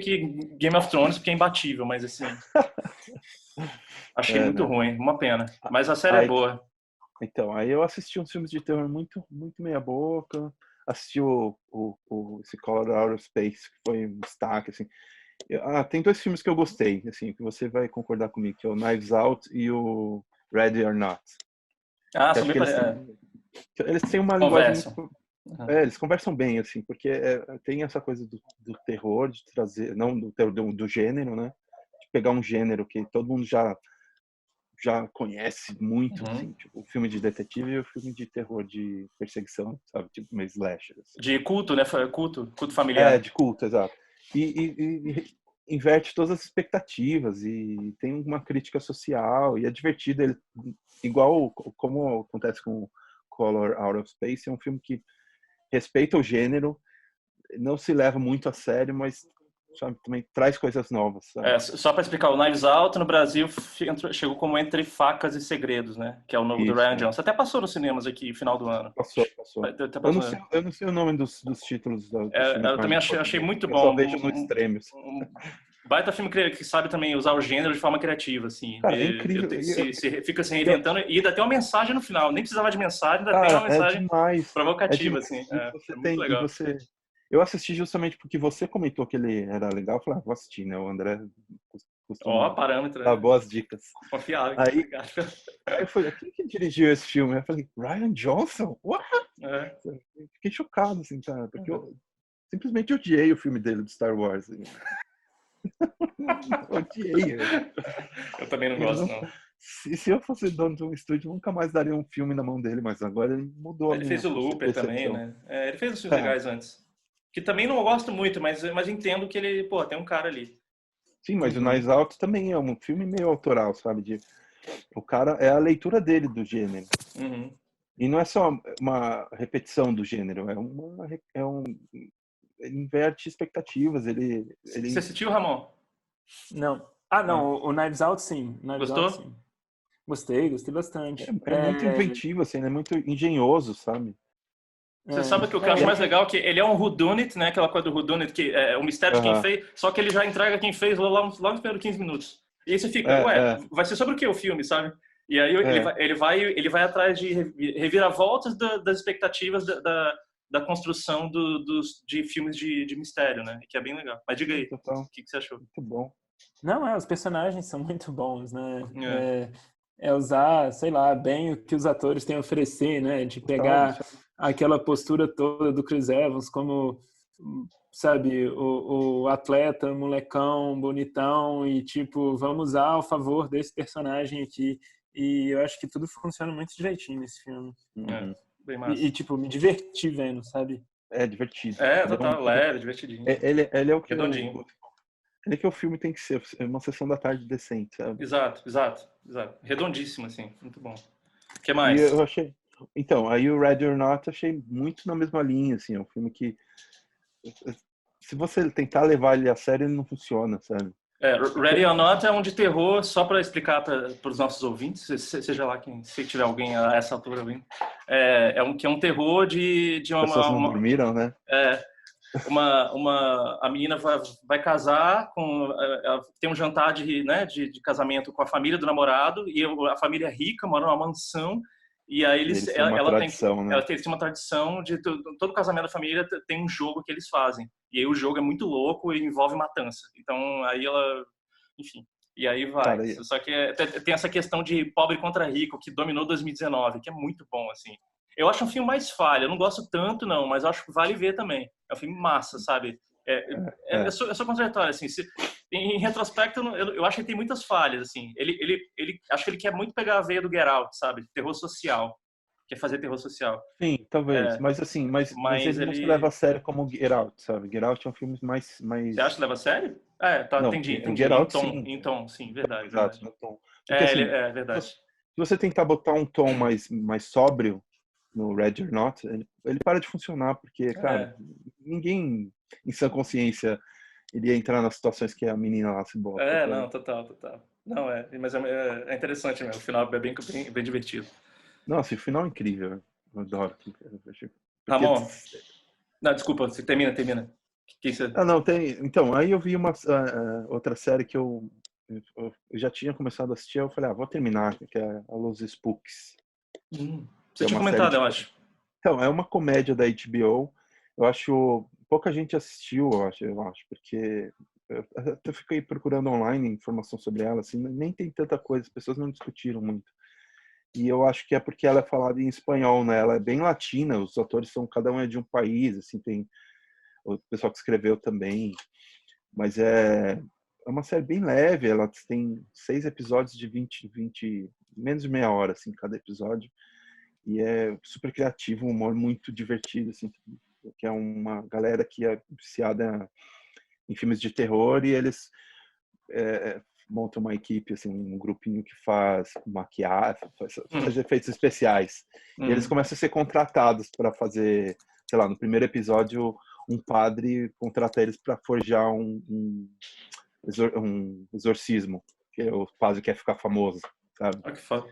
Game of Thrones, porque é imbatível, mas assim... Achei muito ruim, uma pena. Mas a série é boa. Então, aí eu assisti uns filmes de terror muito, muito meia boca. Assisti esse Color Out of Space, que foi um destaque, assim. Tem 2 filmes que eu gostei, assim, que você vai concordar comigo, que é o Knives Out e o Ready or Not. Também eles têm uma linguagem muito... eles conversam bem, assim, porque tem essa coisa do terror, de trazer, não do terror, do gênero, né? De pegar um gênero que todo mundo já conhece muito, assim, tipo, o filme de detetive e o filme de terror de perseguição, sabe? Tipo, meio slasher. Assim. De culto, né? Culto familiar. De culto, exato. E inverte todas as expectativas e tem uma crítica social e é divertido. Ele, igual como acontece com Color Out of Space, é um filme que respeita o gênero, não se leva muito a sério, mas sabe, também traz coisas novas. Sabe? Só para explicar, o Knives Out no Brasil chegou como Entre Facas e Segredos, né? Que é o novo do Ryan Johnson. Até passou nos cinemas aqui no final do ano. Passou. Eu não sei o nome dos títulos. Eu também achei muito bom. Eu só vejo no Extremos. Baita filme que sabe também usar o gênero de forma criativa, assim. Cara, é incrível. Fica se reinventando e ainda tem uma mensagem no final. Nem precisava de mensagem, ainda tem uma mensagem provocativa, assim. Muito legal. Eu assisti justamente porque você comentou que ele era legal. Eu falei, vou assistir, né? O André costuma parâmetro. dar boas dicas. Confiável. Aí eu falei, quem que dirigiu esse filme? Eu falei, Ryan Johnson? What? Fiquei chocado, assim, cara. Porque eu simplesmente odiei o filme dele do Star Wars. Assim. Odiei. Eu também não gosto, não. Se eu fosse dono de um estúdio, nunca mais daria um filme na mão dele, mas agora ele mudou. Ele fez o Looper também, né? Ele fez os filmes legais antes. Que também não gosto muito, mas entendo que ele, tem um cara ali. Sim, mas o Knives Out também é um filme meio autoral, sabe? O cara, é a leitura dele do gênero. E não é só uma repetição do gênero, ele inverte expectativas, Você assistiu, Ramon? Não. Não, o Knives Out sim. Gostou? Out, sim. Gostei bastante. É muito inventivo, assim, é muito engenhoso, sabe? Você sabe que o que eu acho mais legal é que ele é um whodunit, né? Aquela coisa do whodunit, que é o mistério de quem fez, só que ele já entrega quem fez logo nos primeiros 15 minutos. E aí você fica, vai ser sobre o que o filme, sabe? E aí ele vai atrás de reviravoltas das expectativas da construção de filmes de mistério, né? Que é bem legal. Mas diga aí, o que você achou? Muito bom. Não, os personagens são muito bons, né? Usar, sei lá, bem o que os atores têm a oferecer, né? De pegar aquela postura toda do Chris Evans como, sabe, o atleta, molecão, bonitão e tipo, vamos usar a favor desse personagem aqui. E eu acho que tudo funciona muito direitinho nesse filme. Bem massa. E tipo, me diverti vendo, sabe? É divertido. Total, leve, divertidinho. Ele é o que redondinho. Ele é que o filme tem que ser, uma sessão da tarde decente, sabe? Exato. Redondíssimo, assim, muito bom. O que mais? E eu achei... Então, aí o Ready or Not achei muito na mesma linha, assim, é um filme que se você tentar levar ele a sério, ele não funciona, sabe? Ready or Not é um de terror, só para explicar para os nossos ouvintes, seja lá se tiver alguém a essa altura ouvindo, que é um terror de uma... As pessoas não dormiram, né? A menina vai casar, tem um jantar de casamento com a família do namorado, e a família é rica, mora numa mansão, e aí ela tem uma tradição de todo casamento da família tem um jogo que eles fazem. E aí o jogo é muito louco e envolve matança. Então aí ela, enfim, e aí vai. Cara, só que tem essa questão de pobre contra rico que dominou 2019, que é muito bom, assim. Eu acho um filme mais falha, eu não gosto tanto não, mas eu acho que vale ver também. É um filme massa, sabe? Eu sou contraditório, assim. Em retrospecto, eu acho que ele tem muitas falhas, assim. Acho que ele quer muito pegar a veia do Get Out, sabe? Terror social. que é fazer terror social. Sim, talvez. Mas assim, mas ele não se leva a sério como Get Out, sabe? Get Out é um filme mais... Você acha que leva a sério? Tá, Não, entendi. Get Out, Em tom, sim, verdade, exato, verdade. no tom. Porque assim, Verdade. se você tentar botar um tom mais sóbrio no Ready or Not, ele para de funcionar, porque, cara, ninguém em sã consciência iria entrar nas situações que a menina lá se bota. Não, total. Não, mas é interessante mesmo, o final é bem divertido. Nossa, e o final é incrível, eu adoro. Porque... Ramon, não, desculpa, você termina. Que você... não, tem... Então, aí eu vi uma outra série que eu já tinha começado a assistir, eu falei, vou terminar, que é a Los Spooks. Você tinha comentado, eu acho. Então, é uma comédia da HBO. Eu acho pouca gente assistiu, eu acho, porque eu até fiquei procurando online informação sobre ela, assim, nem tem tanta coisa, as pessoas não discutiram muito. E eu acho que é porque ela é falada em espanhol, né? Ela é bem latina, os atores cada um é de um país, assim, tem o pessoal que escreveu também, mas é uma série bem leve, ela tem 6 episódios de 20, menos de meia hora, assim, cada episódio. E é super criativo, um humor muito divertido, assim, que é uma galera que é viciada em filmes de terror e eles montam uma equipe, assim, um grupinho que faz maquiagem, faz efeitos especiais. E eles começam a ser contratados para fazer, sei lá, no primeiro episódio, um padre contrata eles para forjar um exorcismo, que o padre quer ficar famoso, sabe? Que foda.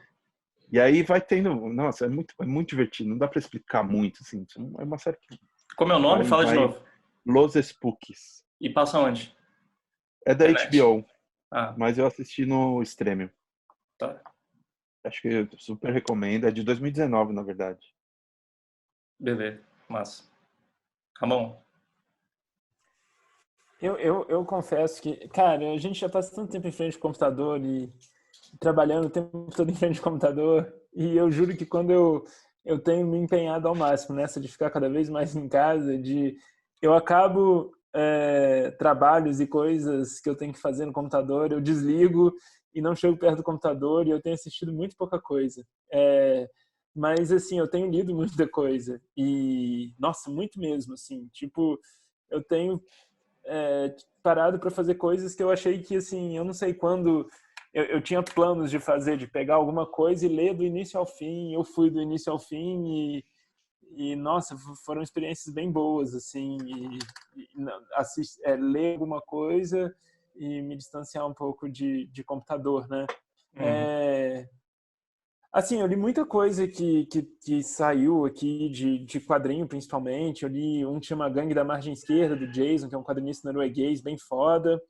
E aí vai tendo... Nossa, é muito divertido. Não dá pra explicar muito, assim. É uma série que... Como é o nome? Fala de novo. Los Spooks. E passa onde? É da HBO. Ah. Mas eu assisti no Stremio. Tá. Acho que eu super recomendo. É de 2019, na verdade. Beleza. Massa. Ramon. Eu confesso que, cara, a gente já passa tanto tempo em frente ao computador e trabalhando o tempo todo em frente ao computador, e eu juro que quando eu tenho me empenhado ao máximo nessa de ficar cada vez mais em casa, eu acabo trabalhos e coisas que eu tenho que fazer no computador, eu desligo e não chego perto do computador, e eu tenho assistido muito pouca coisa. Mas, assim, eu tenho lido muita coisa, e, nossa, muito mesmo, assim, tipo, eu tenho parado para fazer coisas que eu achei que, assim, eu não sei quando eu tinha planos de fazer, de pegar alguma coisa e ler do início ao fim. Eu fui do início ao fim e nossa, foram experiências bem boas, assim, ler alguma coisa e me distanciar um pouco de computador, né? Assim, eu li muita coisa que saiu aqui de quadrinho, principalmente. Eu li um que chama Gangue da Margem Esquerda, do Jason, que é um quadrinista norueguês bem foda.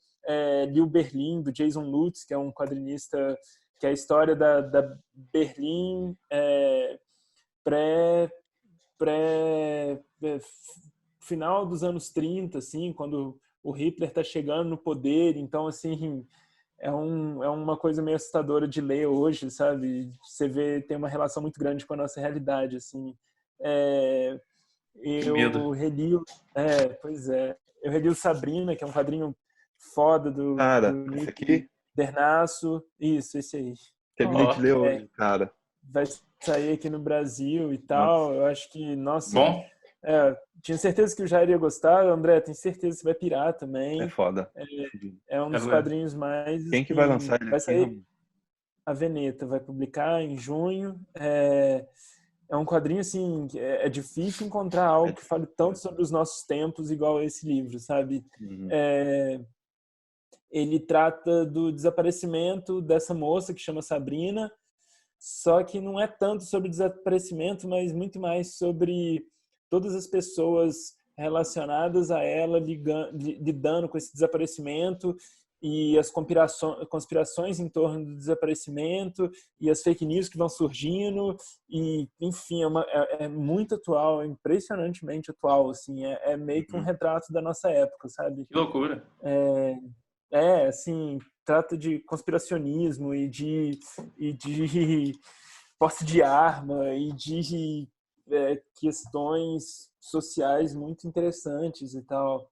Li o Berlim, do Jason Lutz, que é um quadrinista que é a história da Berlim final dos anos 30, assim, quando o Hitler está chegando no poder. Então, assim, é uma coisa meio assustadora de ler hoje, sabe? Você vê, tem uma relação muito grande com a nossa realidade, assim. Eu reli... pois é. Eu reli o Sabrina, que é um quadrinho foda do esse aqui? Bernasso. Isso, esse aí. Terminei de ler hoje, cara. Vai sair aqui no Brasil e tal. Eu acho que, nossa... Bom? Tinha certeza que o Jair ia gostar. André, tenho certeza que você vai pirar também. É foda. É um dos quadrinhos mais... Quem que vai lançar ele vai sair aqui? A Veneta, vai publicar em junho. É um quadrinho, assim, é difícil encontrar algo que fale tanto sobre os nossos tempos igual esse livro, sabe? Ele trata do desaparecimento dessa moça que chama Sabrina, só que não é tanto sobre o desaparecimento, mas muito mais sobre todas as pessoas relacionadas a ela lidando com esse desaparecimento e as conspirações em torno do desaparecimento e as fake news que vão surgindo, e enfim, é muito atual, é impressionantemente atual, assim, é meio que um retrato da nossa época, sabe? Que loucura. Assim, trata de conspiracionismo e de posse de arma e de questões sociais muito interessantes e tal.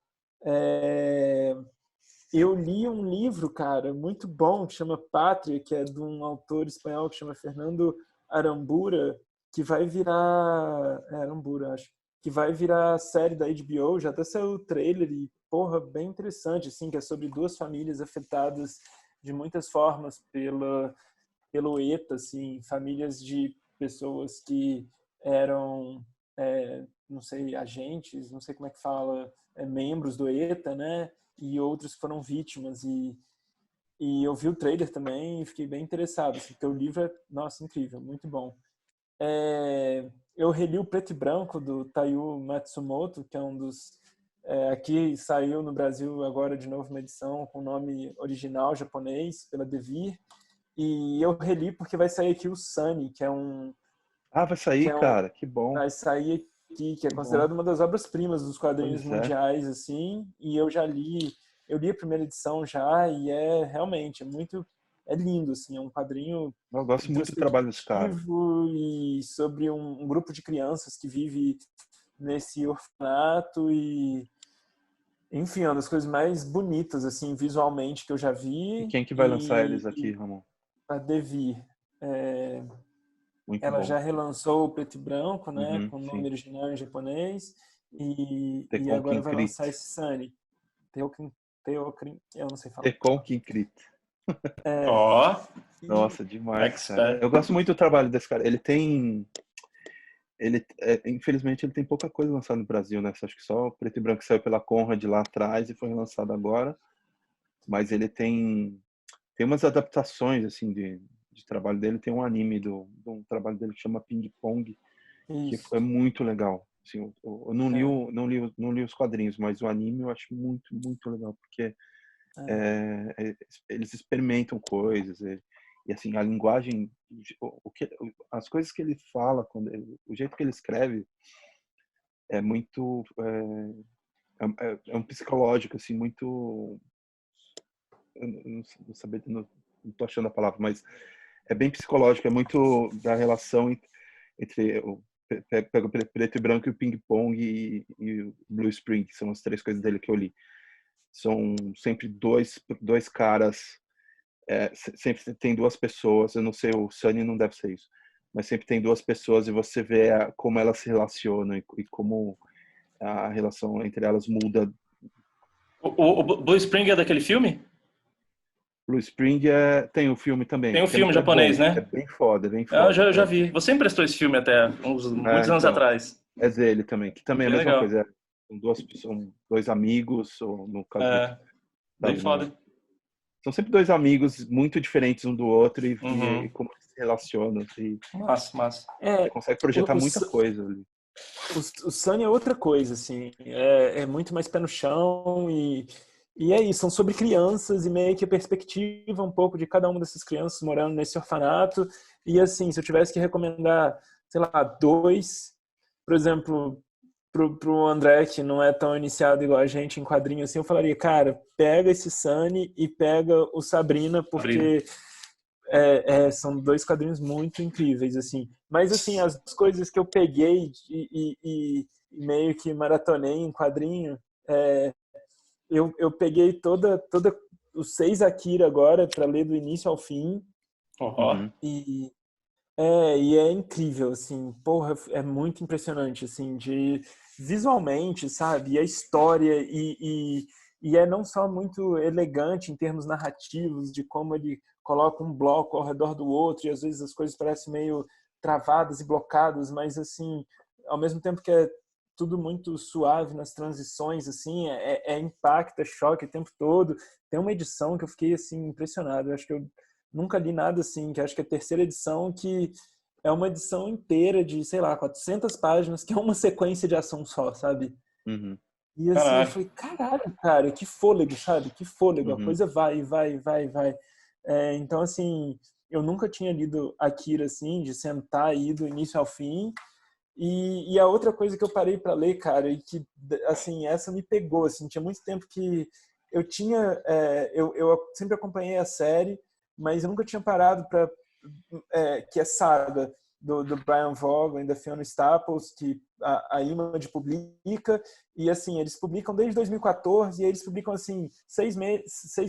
Eu li um livro, cara, muito bom, que chama Pátria, que é de um autor espanhol que chama Fernando Arambura, que vai virar... Arambura, acho. Que vai virar série da HBO, já até saiu o trailer e, porra, bem interessante, assim, que é sobre duas famílias afetadas de muitas formas pelo ETA, assim, famílias de pessoas que eram, não sei, agentes, não sei como é que fala, membros do ETA, né? E outros que foram vítimas. E eu vi o trailer também e fiquei bem interessado, assim, porque o livro é, nossa, incrível, muito bom. Eu reli o Preto e Branco, do Taiyo Matsumoto, que é um dos... aqui saiu no Brasil agora de novo uma edição com o nome original japonês, pela Devir. E eu reli porque vai sair aqui o Sunny, que é um... Vai sair, cara, que bom. Vai sair aqui, que é considerado uma das obras-primas dos quadrinhos mundiais, assim. E eu li a primeira edição já, e realmente, é lindo, assim, é um quadrinho... Eu gosto muito do trabalho desse cara. E sobre um grupo de crianças que vive nesse orfanato e... Enfim, é uma das coisas mais bonitas, assim, visualmente que eu já vi. E quem que vai lançar eles aqui, Ramon? A Devir. Muito ela bom. já relançou o Preto e Branco, né, com o nome sim. original em japonês, e Tekon agora vai Kinkrit. lançar esse Sunny. Eu não sei falar. Tekon Kinkrit. Nossa, demais, cara. Eu gosto muito do trabalho desse cara. Infelizmente ele tem pouca coisa lançada no Brasil, né? Acho que só o Preto e Branco saiu pela Conrad lá atrás e foi relançado agora. Mas ele tem umas adaptações assim de trabalho dele. Tem um anime de um trabalho dele que chama Ping Pong, que é muito legal. Assim, eu não li os quadrinhos, mas o anime eu acho muito, muito legal, porque eles experimentam coisas e assim, a linguagem, as coisas que ele fala, o jeito que ele escreve é muito um psicológico assim, muito, eu não tô achando a palavra, mas é bem psicológico, é muito da relação entre pega o Preto e Branco e o Ping Pong e o Blue Spring, que são as três coisas dele que eu li. São sempre dois caras, sempre tem duas pessoas, eu não sei, o Sunny não deve ser isso, mas sempre tem duas pessoas e você vê como elas se relacionam e como a relação entre elas muda. O Blue Spring é daquele filme? Blue Spring tem o filme também. Tem um filme japonês, né? É bem foda, bem foda. Eu já vi. Você emprestou esse filme até muitos anos atrás. É dele também, que também é a mesma legal. coisa. São dois amigos, ou no caso bem foda. São sempre dois amigos muito diferentes um do outro e como eles se relacionam. Assim. Massa. Você consegue projetar muita coisa ali. O Sunny é outra coisa, assim. É muito mais pé no chão e é isso, são sobre crianças e meio que a perspectiva um pouco de cada uma dessas crianças morando nesse orfanato. E assim, se eu tivesse que recomendar, sei lá, dois, por exemplo, pro André, que não é tão iniciado igual a gente em quadrinho, assim, eu falaria, cara, pega esse Sunny e pega o Sabrina, porque são dois quadrinhos muito incríveis, assim. Mas, assim, as coisas que eu peguei e meio que maratonei em quadrinho, eu peguei toda os 6 Akira agora para ler do início ao fim. E é incrível, assim, porra, é muito impressionante, assim, visualmente, sabe, e a história e é não só muito elegante em termos narrativos, de como ele coloca um bloco ao redor do outro e às vezes as coisas parecem meio travadas e blocadas, mas assim, ao mesmo tempo que é tudo muito suave nas transições, assim, impacta, choque o tempo todo. Tem uma edição que eu fiquei, assim, impressionado. Eu acho que eu nunca li nada assim, que acho que é a terceira edição, que é uma edição inteira de, sei lá, 400 páginas, que é uma sequência de ação só, sabe? E assim, eu falei, caralho, cara, que fôlego, sabe? Que fôlego, a coisa vai. Então, assim, eu nunca tinha lido Akira, assim, de sentar e ir do início ao fim. E a outra coisa que eu parei para ler, cara, e que, assim, essa me pegou, assim, tinha muito tempo que eu tinha, eu sempre acompanhei a série, mas eu nunca tinha parado para, que é Saga, do Brian Vaughan e da Fiona Staples, que a Image publica, e assim, eles publicam desde 2014, e eles publicam, assim, 6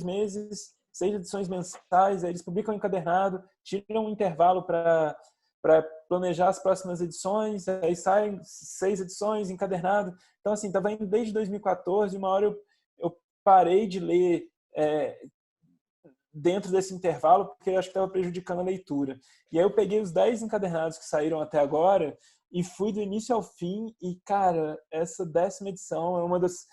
meses, 6 edições mensais, aí eles publicam encadernado, tiram um intervalo para para planejar as próximas edições, aí saem 6 edições encadernado. Então, assim, estava indo desde 2014, uma hora eu parei de ler dentro desse intervalo, porque eu acho que estava prejudicando a leitura. E aí eu peguei os 10 encadernados que saíram até agora e fui do início ao fim, e, cara, essa 10ª edição é uma das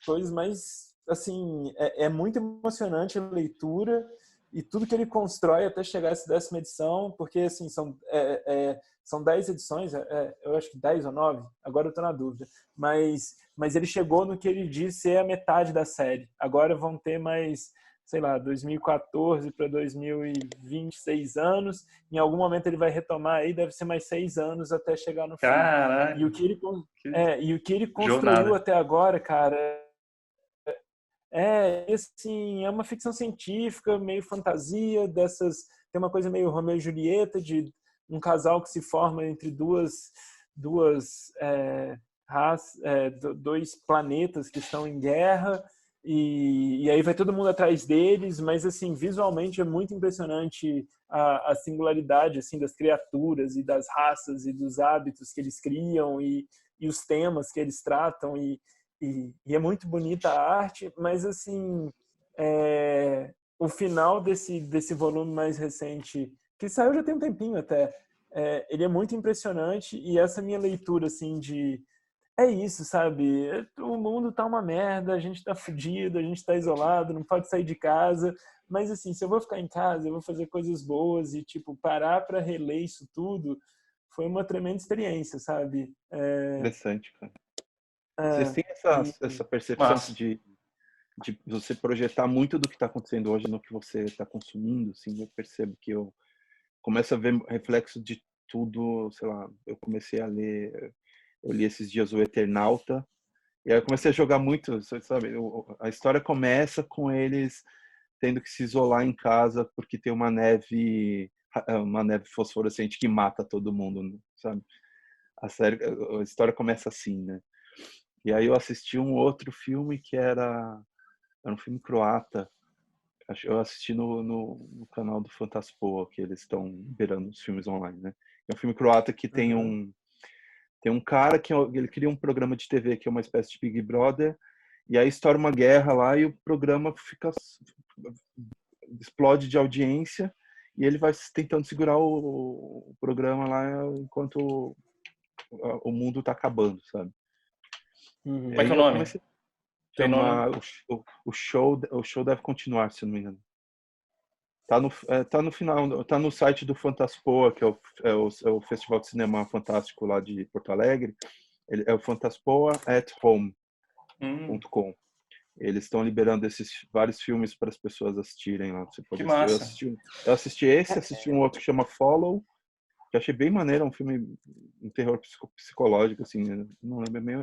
coisas mais, assim, é muito emocionante a leitura e tudo que ele constrói até chegar a essa 10ª edição, porque, assim, são 10 edições, eu acho que 10 ou 9, agora eu estou na dúvida, mas ele chegou no que ele diz ser a metade da série. Agora vão ter mais, sei lá, 2014 para 2026 anos, em algum momento ele vai retomar aí, deve ser mais 6 anos até chegar no fim. Caralho! E o que ele construiu jornada. até agora, cara, assim, é uma ficção científica, meio fantasia, tem uma coisa meio Romeu e Julieta, de um casal que se forma entre dois planetas que estão em guerra, e aí vai todo mundo atrás deles, mas, assim, visualmente é muito impressionante a singularidade, assim, das criaturas e das raças e dos hábitos que eles criam e os temas que eles tratam, e é muito bonita a arte, mas, assim, o final desse volume mais recente, que saiu já tem um tempinho até, ele é muito impressionante, e essa minha leitura, assim, é isso, sabe? O mundo tá uma merda, a gente tá fudido, a gente tá isolado, não pode sair de casa, mas, assim, se eu vou ficar em casa, eu vou fazer coisas boas, e, tipo, parar para reler isso tudo foi uma tremenda experiência, sabe? Interessante, cara. Vocês têm essa percepção Massa. de você projetar muito do que está acontecendo hoje no que você está consumindo? Assim, eu percebo que eu começo a ver reflexo de tudo, sei lá, eu comecei a ler, eu li esses dias o Eternauta, e aí eu comecei a jogar muito, sabe, a história começa com eles tendo que se isolar em casa porque tem uma neve fosforescente que mata todo mundo, sabe? A história começa assim, né? E aí eu assisti um outro filme que era um filme croata. Eu assisti no canal do Fantaspoa, que eles estão liberando os filmes online, né? É um filme croata que tem um cara que ele cria um programa de TV que é uma espécie de Big Brother, e aí estoura uma guerra lá e o programa explode de audiência, e ele vai tentando segurar o programa lá enquanto o mundo está acabando, sabe? Como E é que aí é o eu nome? comecei Tem nome? o show deve continuar, se não me engano. Tá no final, tá no site do Fantaspoa, que é o Festival de Cinema Fantástico lá de Porto Alegre. Ele é o fantaspoa@home.com. Eles estão liberando esses vários filmes para as pessoas assistirem lá. Você Que pode assistir. massa. Eu assisti um outro que chama Follow, que eu achei bem maneiro, um filme, um terror psicológico, assim, não lembro bem.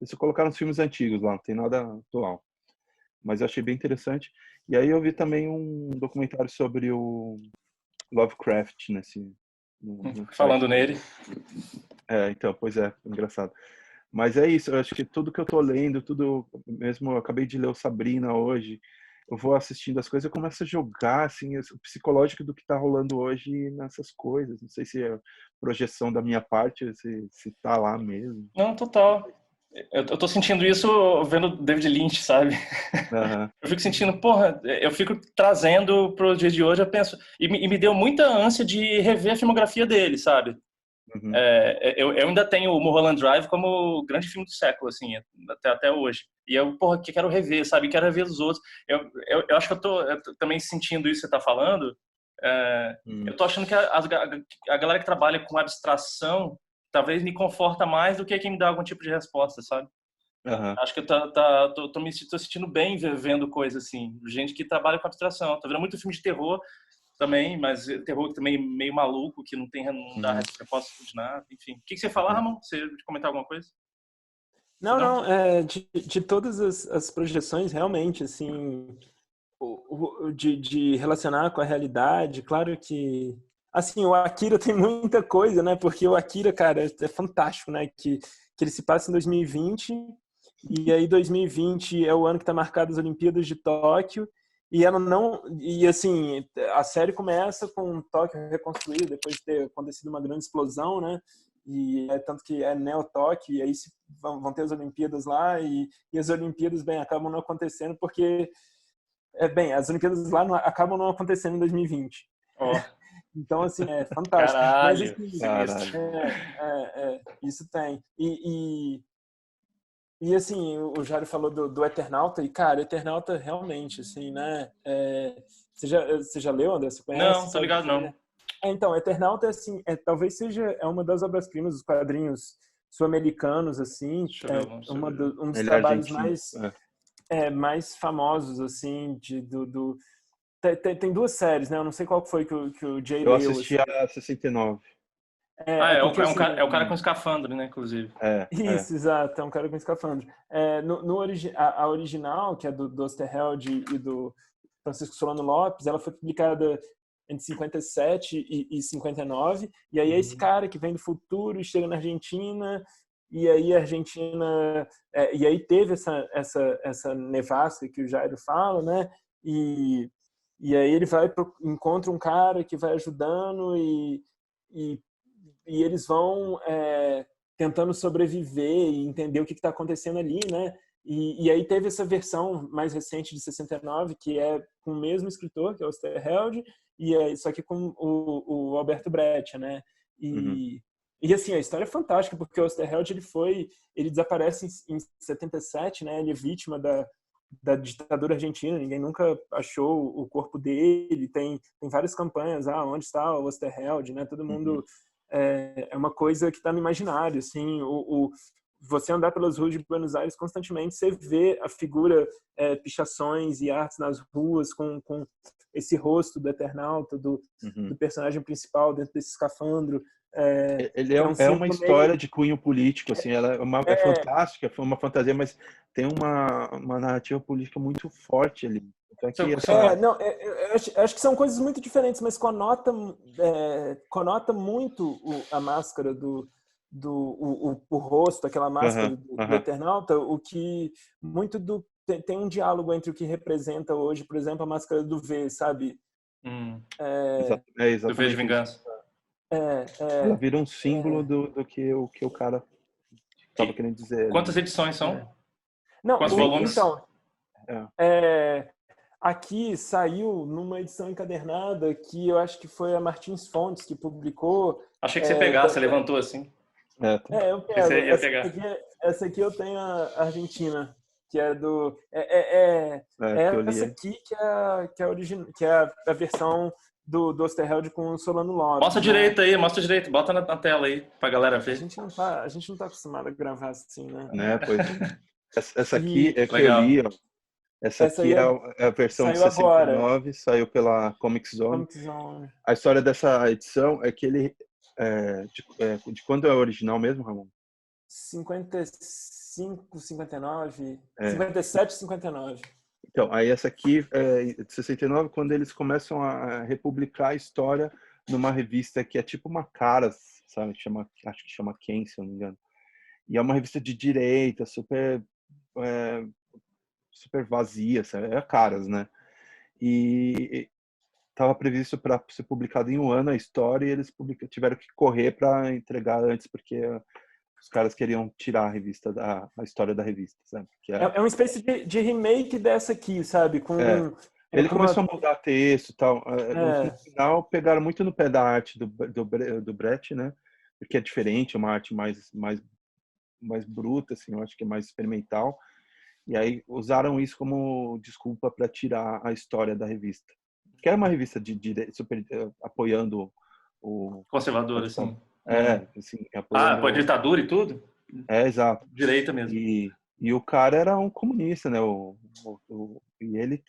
Eles colocaram os filmes antigos lá, não tem nada atual. Mas eu achei bem interessante. E aí eu vi também um documentário sobre o Lovecraft no Falando site. nele. Então, pois é, engraçado. Mas é isso, eu acho que tudo que eu tô lendo, tudo, mesmo eu acabei de ler o Sabrina hoje, eu vou assistindo as coisas, eu começo a jogar, assim, o psicológico do que tá rolando hoje nessas coisas. Não sei se é projeção da minha parte, se tá lá mesmo. Não, total. Eu tô sentindo isso vendo David Lynch, sabe? Uhum. Eu fico sentindo, porra, eu fico trazendo pro dia de hoje, eu penso, e me deu muita ânsia de rever a filmografia dele, sabe? Uhum. Eu ainda tenho o Mulholland Drive como o grande filme do século, assim, até hoje. E eu, porra, que quero rever, sabe? Quero rever os outros. Eu acho que eu tô também sentindo isso que você tá falando. Eu tô achando que a galera que trabalha com abstração talvez me conforta mais do que quem me dá algum tipo de resposta, sabe? Uhum. Acho que eu tô sentindo bem vendo coisa assim. Gente que trabalha com abstração. Tô vendo muito filme de terror também, mas terror também meio maluco, que não dá resposta de nada. Enfim. O que você fala, Ramon? Você ia comentar alguma coisa? Não, de todas as projeções, realmente, assim, de relacionar com a realidade, claro que, assim, o Akira tem muita coisa, né, porque o Akira, cara, é fantástico, né, que ele se passa em 2020, e aí 2020 é o ano que está marcado as Olimpíadas de Tóquio, E ela não... E, assim, a série começa com Tóquio reconstruído, depois de ter acontecido uma grande explosão, né? E é tanto que é Neo-Tóquio, e aí vão ter as Olimpíadas lá, e as Olimpíadas, bem, acabam não acontecendo porque... as Olimpíadas lá acabam não acontecendo em 2020. Oh. Então, assim, é fantástico. Caralho, Mas, assim, sinistro. isso tem. E assim, o Jário falou do Eternauta, e, cara, Eternauta realmente, assim, né? Você já leu, André? Você conhece? Não, tô ligado, não. Então, Eternauta, assim, talvez seja uma das obras-primas dos quadrinhos sul-americanos, assim, um dos trabalhos mais famosos, assim, tem duas séries, né? Eu não sei qual foi que o Jay leu. Eu assisti assim. a 69. É o assim, cara com escafandro, né, inclusive. Isso, exato, é um cara com escafandro. A original, que é do Osterheld e do Francisco Solano Lopes, ela foi publicada entre 57 e 59, e aí é esse cara que vem do futuro e chega na Argentina, e aí a Argentina... e aí teve essa nevasca que o Jairo fala, né? E aí ele encontra um cara que vai ajudando e eles vão tentando sobreviver e entender o que está acontecendo ali, né? E aí teve essa versão mais recente de 69, que é com o mesmo escritor, que é o Osterheld, só que com o Alberto Breccia, né? E assim, a história é fantástica, porque o Osterheld ele desaparece em 77, né? Ele é vítima da ditadura argentina, ninguém nunca achou o corpo dele, tem várias campanhas, onde está o Osterheld, né? Todo mundo... É uma coisa que está no imaginário, assim, você andar pelas ruas de Buenos Aires constantemente, você vê a figura, pichações e artes nas ruas com esse rosto do Eternauta, do personagem principal dentro desse escafandro. Ele é uma história de cunho político, assim, ela é fantástica, foi uma fantasia, mas tem uma narrativa política muito forte ali. Então, eu acho que são coisas muito diferentes, mas conota muito a máscara o rosto, aquela máscara do Eternauta, o que muito tem um diálogo entre o que representa hoje, por exemplo, a máscara do V, sabe? Exatamente. Do V de Vingança. Ela vira um símbolo do que o cara estava querendo dizer. Quantas edições são? Não, quantos volumes? Então, aqui saiu numa edição encadernada que eu acho que foi a Martins Fontes que publicou. Achei que você pegasse, você levantou assim. Eu pego. Essa aqui eu tenho a Argentina, que é do... essa aqui que é a versão do Osterheld com o Solano Lopes. Mostra direito aí, mostra direito. Bota na tela aí pra galera ver. A gente não tá acostumado a gravar assim, né? Pois. Essa aqui é que eu li, ó. Essa aqui é a versão de 69, agora. Saiu pela Comic Zone. A história dessa edição é que ele... de quando é o original mesmo, Ramon? 55, 59... 57, 59. Então, aí essa aqui é de 69, quando eles começam a republicar a história numa revista que é tipo uma Caras, sabe? Acho que chama Quem, se eu não me engano. E é uma revista de direita, super vazia, sabe? É Caras, né? E estava previsto para ser publicado em um ano a história e eles tiveram que correr para entregar antes, porque os caras queriam tirar a história da revista, sabe? É uma espécie de remake dessa aqui, sabe? Ele começou a mudar texto e tal. No final, pegaram muito no pé da arte do Brett, né? Porque é diferente, é uma arte mais bruta, assim, eu acho que é mais experimental. E aí usaram isso como desculpa para tirar a história da revista. Que é uma revista de direito, super apoiando o... Conservador, assim. Assim, apoiando... a ditadura e tudo? Exato. Direita mesmo. E o cara era um comunista, né? E ele...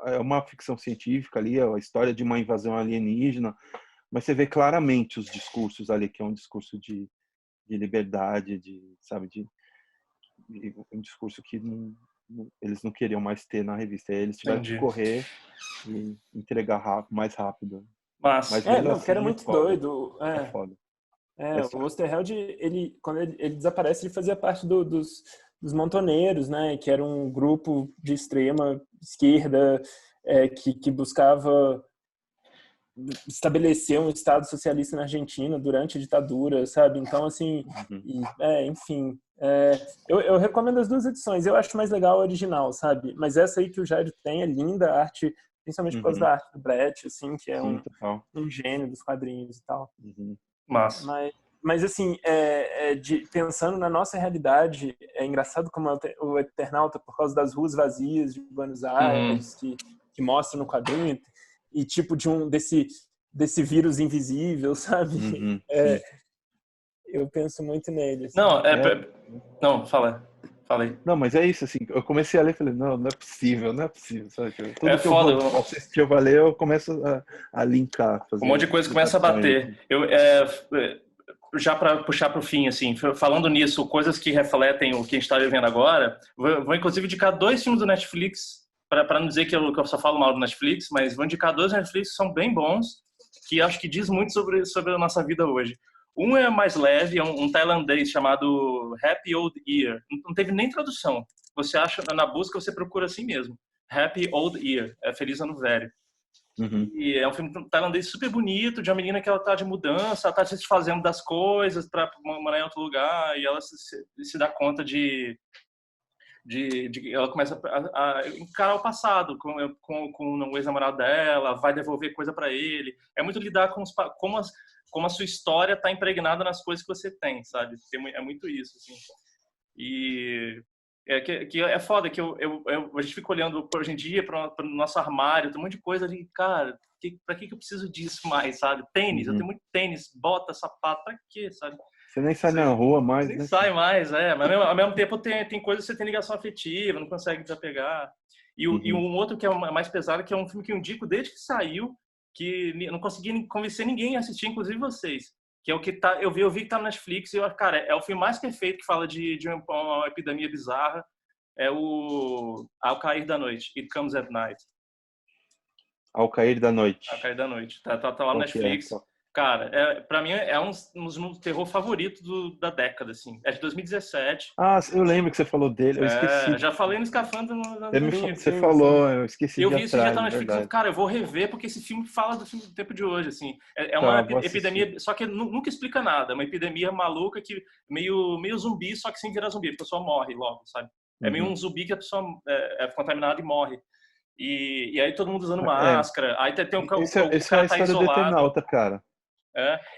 É uma ficção científica ali, a história de uma invasão alienígena, mas você vê claramente os discursos ali, que é um discurso de liberdade, um discurso que eles não queriam mais ter na revista. Aí eles tiveram que correr e entregar mais rápido. Mas que era muito doido. É foda. O Osterheld, quando ele desaparece, ele fazia parte dos Montoneiros, né? Que era um grupo de extrema esquerda que buscava estabelecer um Estado socialista na Argentina durante a ditadura, sabe? Então, assim, enfim, eu recomendo as duas edições. Eu acho mais legal a original, sabe? Mas essa aí que o Jairo tem é linda, a arte, principalmente por causa da arte do Brett, assim, que é um gênio dos quadrinhos e tal. Massa. Mas assim, pensando na nossa realidade, é engraçado como o Eternauta, por causa das ruas vazias de Buenos Aires, que mostra no quadrinho, e tipo desse vírus invisível, sabe? Eu penso muito nele. Assim. Não, falei. Não, mas é isso, assim, eu comecei a ler e falei, não é possível, sabe? Tudo que foda, eu vou assistir, eu vou ler, eu começo a linkar. Um monte de coisa começa a bater. Já para puxar para o fim, assim, falando nisso, coisas que refletem o que a gente está vivendo agora, vou inclusive indicar 2 filmes do Netflix, para não dizer que eu só falo mal do Netflix, mas vou indicar 2 Netflix que são bem bons, que acho que diz muito sobre a nossa vida hoje. Um é mais leve, é um tailandês chamado Happy Old Year. Não teve nem tradução. Você acha, na busca, você procura assim mesmo. Happy Old Year, Feliz Ano Velho. E é um filme tailandês super bonito, de uma menina que ela tá de mudança, ela tá se desfazendo das coisas para morar em outro lugar, e ela se dá conta de ela começa a encarar o passado com o ex-namorado dela, vai devolver coisa para ele. É muito lidar com como a sua história tá impregnada nas coisas que você tem, sabe? É muito isso, assim. E que é foda, que a gente fica olhando hoje em dia para o nosso armário, tem um monte de coisa ali, cara, pra que eu preciso disso mais, sabe? Tênis, eu tenho muito tênis, bota, sapato, pra quê, sabe? Você nem sai na rua mais, nem né? sai mais, mas ao mesmo tempo tem coisas que você tem ligação afetiva, não consegue desapegar. E um outro que é mais pesado, que é um filme que eu indico desde que saiu, que eu não consegui convencer ninguém a assistir, inclusive vocês. Que é o que eu vi que tá na Netflix, e cara, é o filme mais perfeito que fala de uma epidemia bizarra, é o Ao Cair da Noite, It Comes at Night. Ao Cair da Noite. Ao Cair da Noite. Tá lá no Netflix. Cara, pra mim é um dos terror favoritos da década, assim. É de 2017. Eu lembro que você falou dele, eu esqueci. Já falei no Escafandro. Você falou, eu esqueci eu de vi esse dia tá na atrás, Netflix, cara, eu vou rever porque esse filme fala do tempo de hoje, assim. É uma epidemia, só que nunca explica nada. É uma epidemia maluca que meio zumbi, só que sem virar zumbi. A pessoa morre logo, sabe? É meio um zumbi que a pessoa é contaminada e morre. E aí todo mundo usando máscara. Aí tem o cara é a tá história isolado. Do Eternauta, cara.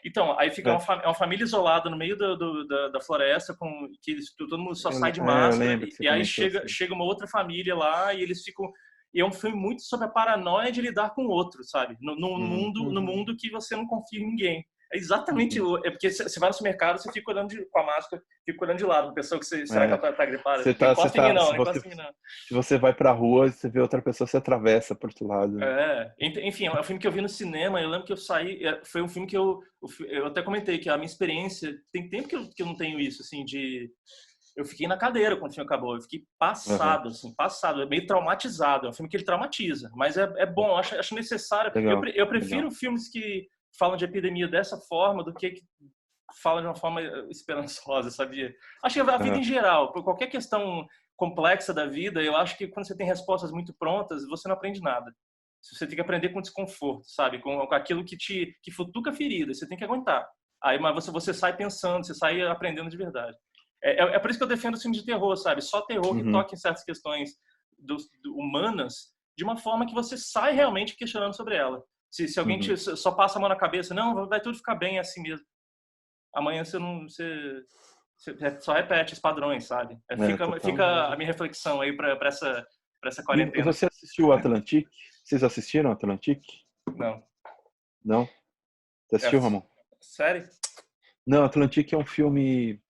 Então, aí fica uma família isolada no meio da floresta, que todo mundo só sai de máscara, e aí chega uma outra família lá, e eles ficam... E é um filme muito sobre a paranoia de lidar com o outro, sabe? No mundo que você não confia em ninguém. É exatamente... É porque você vai no supermercado, você fica olhando com a máscara, fica olhando de lado, a pessoa que será que ela tá gripada? Não encosta em mim, não. Se você vai pra rua, você vê outra pessoa, você atravessa pro outro lado. Enfim, é um filme que eu vi no cinema, eu lembro que eu saí... Foi um filme que eu até comentei, que a minha experiência... Tem tempo que eu não tenho isso, assim, eu fiquei na cadeira quando o filme acabou. Eu fiquei passado, meio traumatizado. É um filme que ele traumatiza, mas é bom, acho necessário. Eu prefiro filmes que falam de epidemia dessa forma do que falam de uma forma esperançosa, sabia? Acho que a vida em geral, por qualquer questão complexa da vida, eu acho que quando você tem respostas muito prontas, você não aprende nada. Você tem que aprender com desconforto, sabe? Com aquilo que futuca a ferida, você tem que aguentar. Aí, mas você sai pensando, você sai aprendendo de verdade. É por isso que eu defendo os filmes de terror, sabe? Só terror que toca em certas questões humanas de uma forma que você sai realmente questionando sobre ela. Se alguém só passa a mão na cabeça, não, vai tudo ficar bem assim mesmo. Amanhã você só repete os padrões, sabe? Fica a minha reflexão aí para essa quarentena. E você assistiu o Atlantique? Vocês assistiram o Atlantique? Não. Não? Você assistiu, Ramon? Sério? Não, Atlantique é um filme...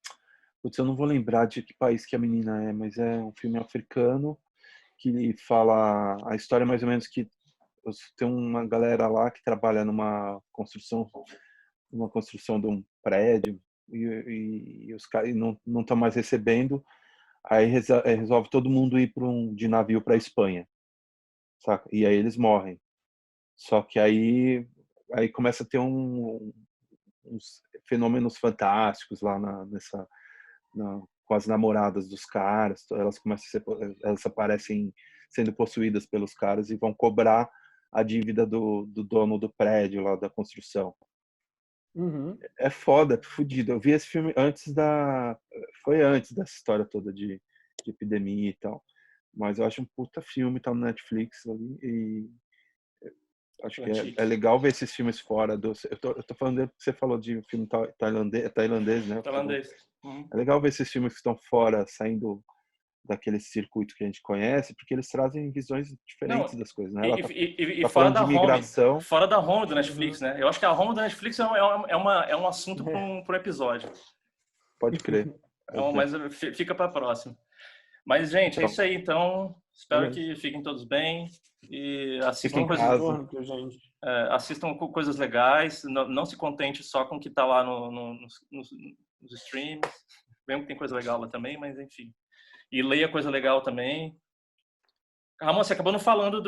Putz, eu não vou lembrar de que país que a menina é, mas é um filme africano que fala a história mais ou menos que tem uma galera lá que trabalha numa construção de um prédio e os caras não estão mais recebendo, aí resolve todo mundo ir de navio para a Espanha, saca? E aí eles morrem. Só que aí começa a ter uns fenômenos fantásticos lá com as namoradas dos caras, elas aparecem sendo possuídas pelos caras e vão cobrar a dívida do dono do prédio lá da construção. Uhum. É foda, é fudido. Eu vi esse filme foi antes dessa história toda de epidemia e tal. Mas eu acho um puta filme, tá no Netflix ali, e acho que é legal ver esses filmes fora do... Eu tô falando que você falou de um filme tailandês, né? Tailandês. É legal ver esses filmes que estão fora, saindo daquele circuito que a gente conhece, porque eles trazem visões diferentes das coisas, né? Ela E tá fora falando da de migração. fora da home do Netflix, né? Eu acho que a home do Netflix é um assunto para um episódio. Pode crer. Então, mas fica para próxima. Mas, gente, é isso aí. Então, espero que fiquem todos bem e assistam assistam coisas legais. Não se contente só com o que está lá nos streams. Mesmo que tem coisa legal lá também, mas enfim. E leia coisa legal também. Ramon, você acabou não falando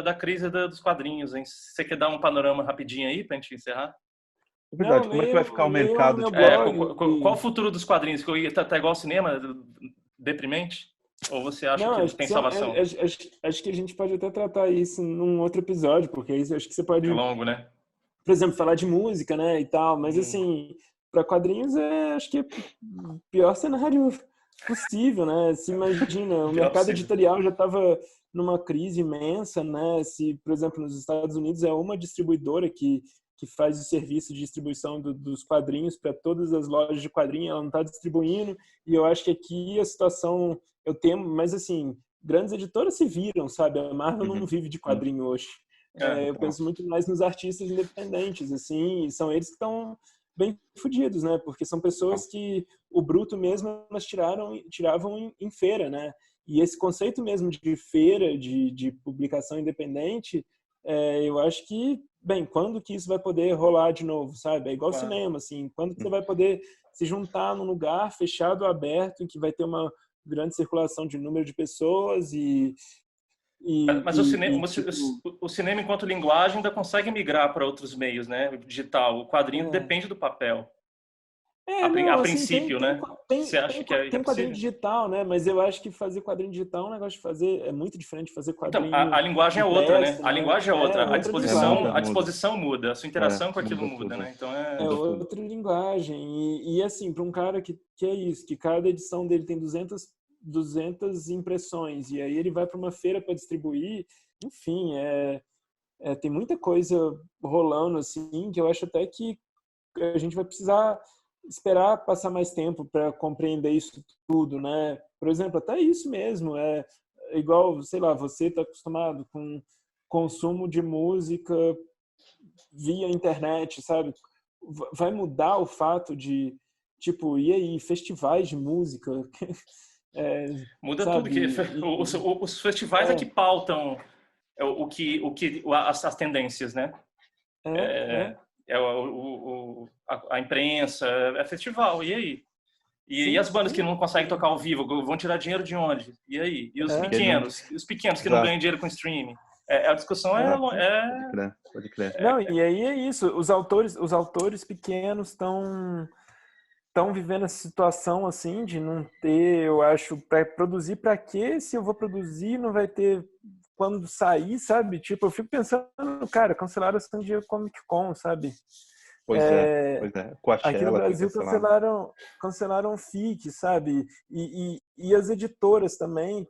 da crise dos quadrinhos, hein? Você quer dar um panorama rapidinho aí pra gente encerrar? É verdade, como é que vai ficar o mercado? Qual o futuro dos quadrinhos? Tá igual ao cinema? Deprimente? Ou você acha que tem salvação? Acho que a gente pode até tratar isso num outro episódio, porque isso acho que você pode... É longo, né? Por exemplo, falar de música, né, e tal, mas assim, para quadrinhos acho que é o pior cenário possível, né? Se imagina, o mercado editorial já estava numa crise imensa, né? Se, por exemplo, nos Estados Unidos é uma distribuidora que faz o serviço de distribuição dos quadrinhos para todas as lojas de quadrinhos, ela não está distribuindo, e eu acho que aqui a situação, eu temo, mas assim, grandes editoras se viram, sabe? A Marvel não vive de quadrinho hoje. Eu penso muito mais nos artistas independentes, assim, e são eles que estão bem fodidos, né? Porque são pessoas que o bruto mesmo elas tiravam em feira, né? E esse conceito mesmo de feira, de publicação independente, eu acho que, bem, quando que isso vai poder rolar de novo, sabe? É igual cinema, assim, quando que você vai poder se juntar num lugar fechado, aberto, em que vai ter uma grande circulação de número de pessoas mas o cinema enquanto linguagem ainda consegue migrar para outros meios, né? Digital. O quadrinho depende do papel. A princípio, né? Você acha que é tem quadrinho possível? digital, né? Mas eu acho que fazer quadrinho digital é um negócio de fazer... É muito diferente de fazer quadrinho... Então, a linguagem é outra, né? A né? linguagem é outra. A disposição muda. muda. A sua interação com aquilo muda, tudo. né? Então é outra linguagem. E assim, para um cara que é isso, que cada edição dele tem 200 impressões, e aí ele vai para uma feira para distribuir, enfim, tem muita coisa rolando, assim, que eu acho até que a gente vai precisar esperar passar mais tempo para compreender isso tudo, né? Por exemplo, até isso mesmo, é igual, sei lá, você está acostumado com consumo de música via internet, sabe? Vai mudar o fato de, tipo, e aí, festivais de música? Muda sabe? tudo. Os festivais é que pautam as tendências, né? A imprensa, é festival, e aí? E as bandas que não conseguem tocar ao vivo, vão tirar dinheiro de onde? E aí? E os pequenos que não ganham dinheiro com streaming? A discussão Pode crer. Não, e aí é isso, os autores pequenos estão vivendo essa situação assim de não ter, eu acho, para produzir para quê? Se eu vou produzir, não vai ter quando sair, sabe? Tipo, eu fico pensando, cara, cancelaram a San Diego Comic Con, sabe? Pois é. Coachella, aqui no Brasil cancelaram o FIC, sabe? E as editoras também,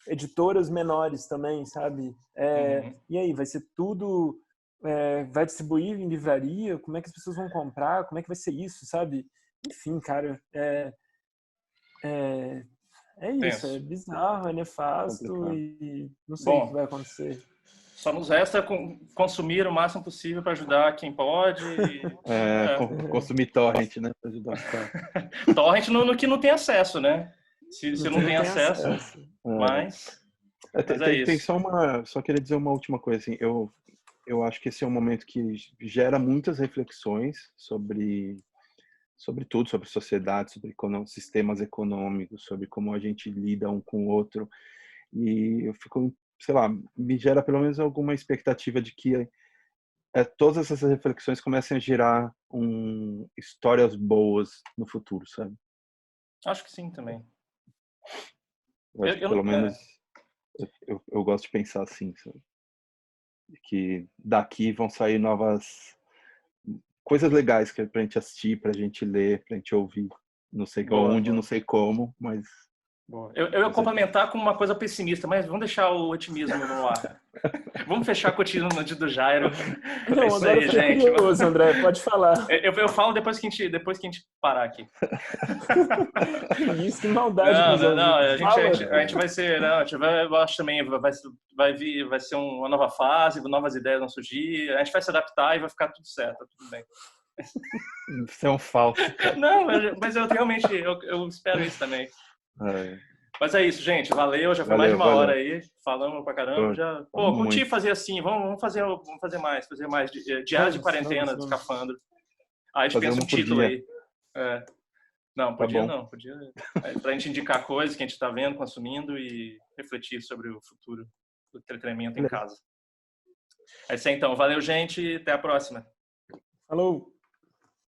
editoras menores também, sabe? E aí, vai ser tudo... vai distribuir em livraria? Como é que as pessoas vão comprar? Como é que vai ser isso, sabe? Enfim, cara, isso, é bizarro, é nefasto e não sei o que vai acontecer. Só nos resta consumir o máximo possível para ajudar quem pode. Consumir torrent, né? Para ajudar os caras. Torrent no que não tem acesso, né? Se não tem acesso. Mas tem só queria dizer uma última coisa, assim, eu acho que esse é um momento que gera muitas reflexões sobre tudo, sobre sociedade, sobre sistemas econômicos, sobre como a gente lida um com o outro. E eu fico, sei lá, me gera pelo menos alguma expectativa de que todas essas reflexões comecem a gerar histórias boas no futuro, sabe? Acho que sim também. Pelo menos Eu gosto de pensar assim, sabe? Que daqui vão sair novas coisas legais que é pra gente assistir, pra gente ler, pra gente ouvir. Não sei onde, não sei como, mas... Boa. Eu ia complementar com uma coisa pessimista, mas vamos deixar o otimismo no ar. Vamos fechar com o otimismo do Jairo. Não, é isso agora aí, gente. Curioso, André, pode falar. Eu falo depois que a gente parar aqui. Isso, que maldade. Não, a gente vai ser... Não, eu acho também, vai ser uma nova fase, novas ideias vão surgir, a gente vai se adaptar e vai ficar tudo certo, tudo bem. Você é um falso. Não, mas eu realmente eu espero isso também. Mas é isso, gente. Valeu, já foi mais de uma hora aí. Falamos pra caramba. Já... Pô, curti fazer assim. Vamos fazer mais. Fazer mais. Diário de quarentena, de escafandro. Aí a gente pensa um título aí. Não, podia não. Podia. Pra gente indicar coisas que a gente tá vendo, consumindo e refletir sobre o futuro do entretenimento em casa. É isso aí, então. Valeu, gente. Até a próxima. Falou.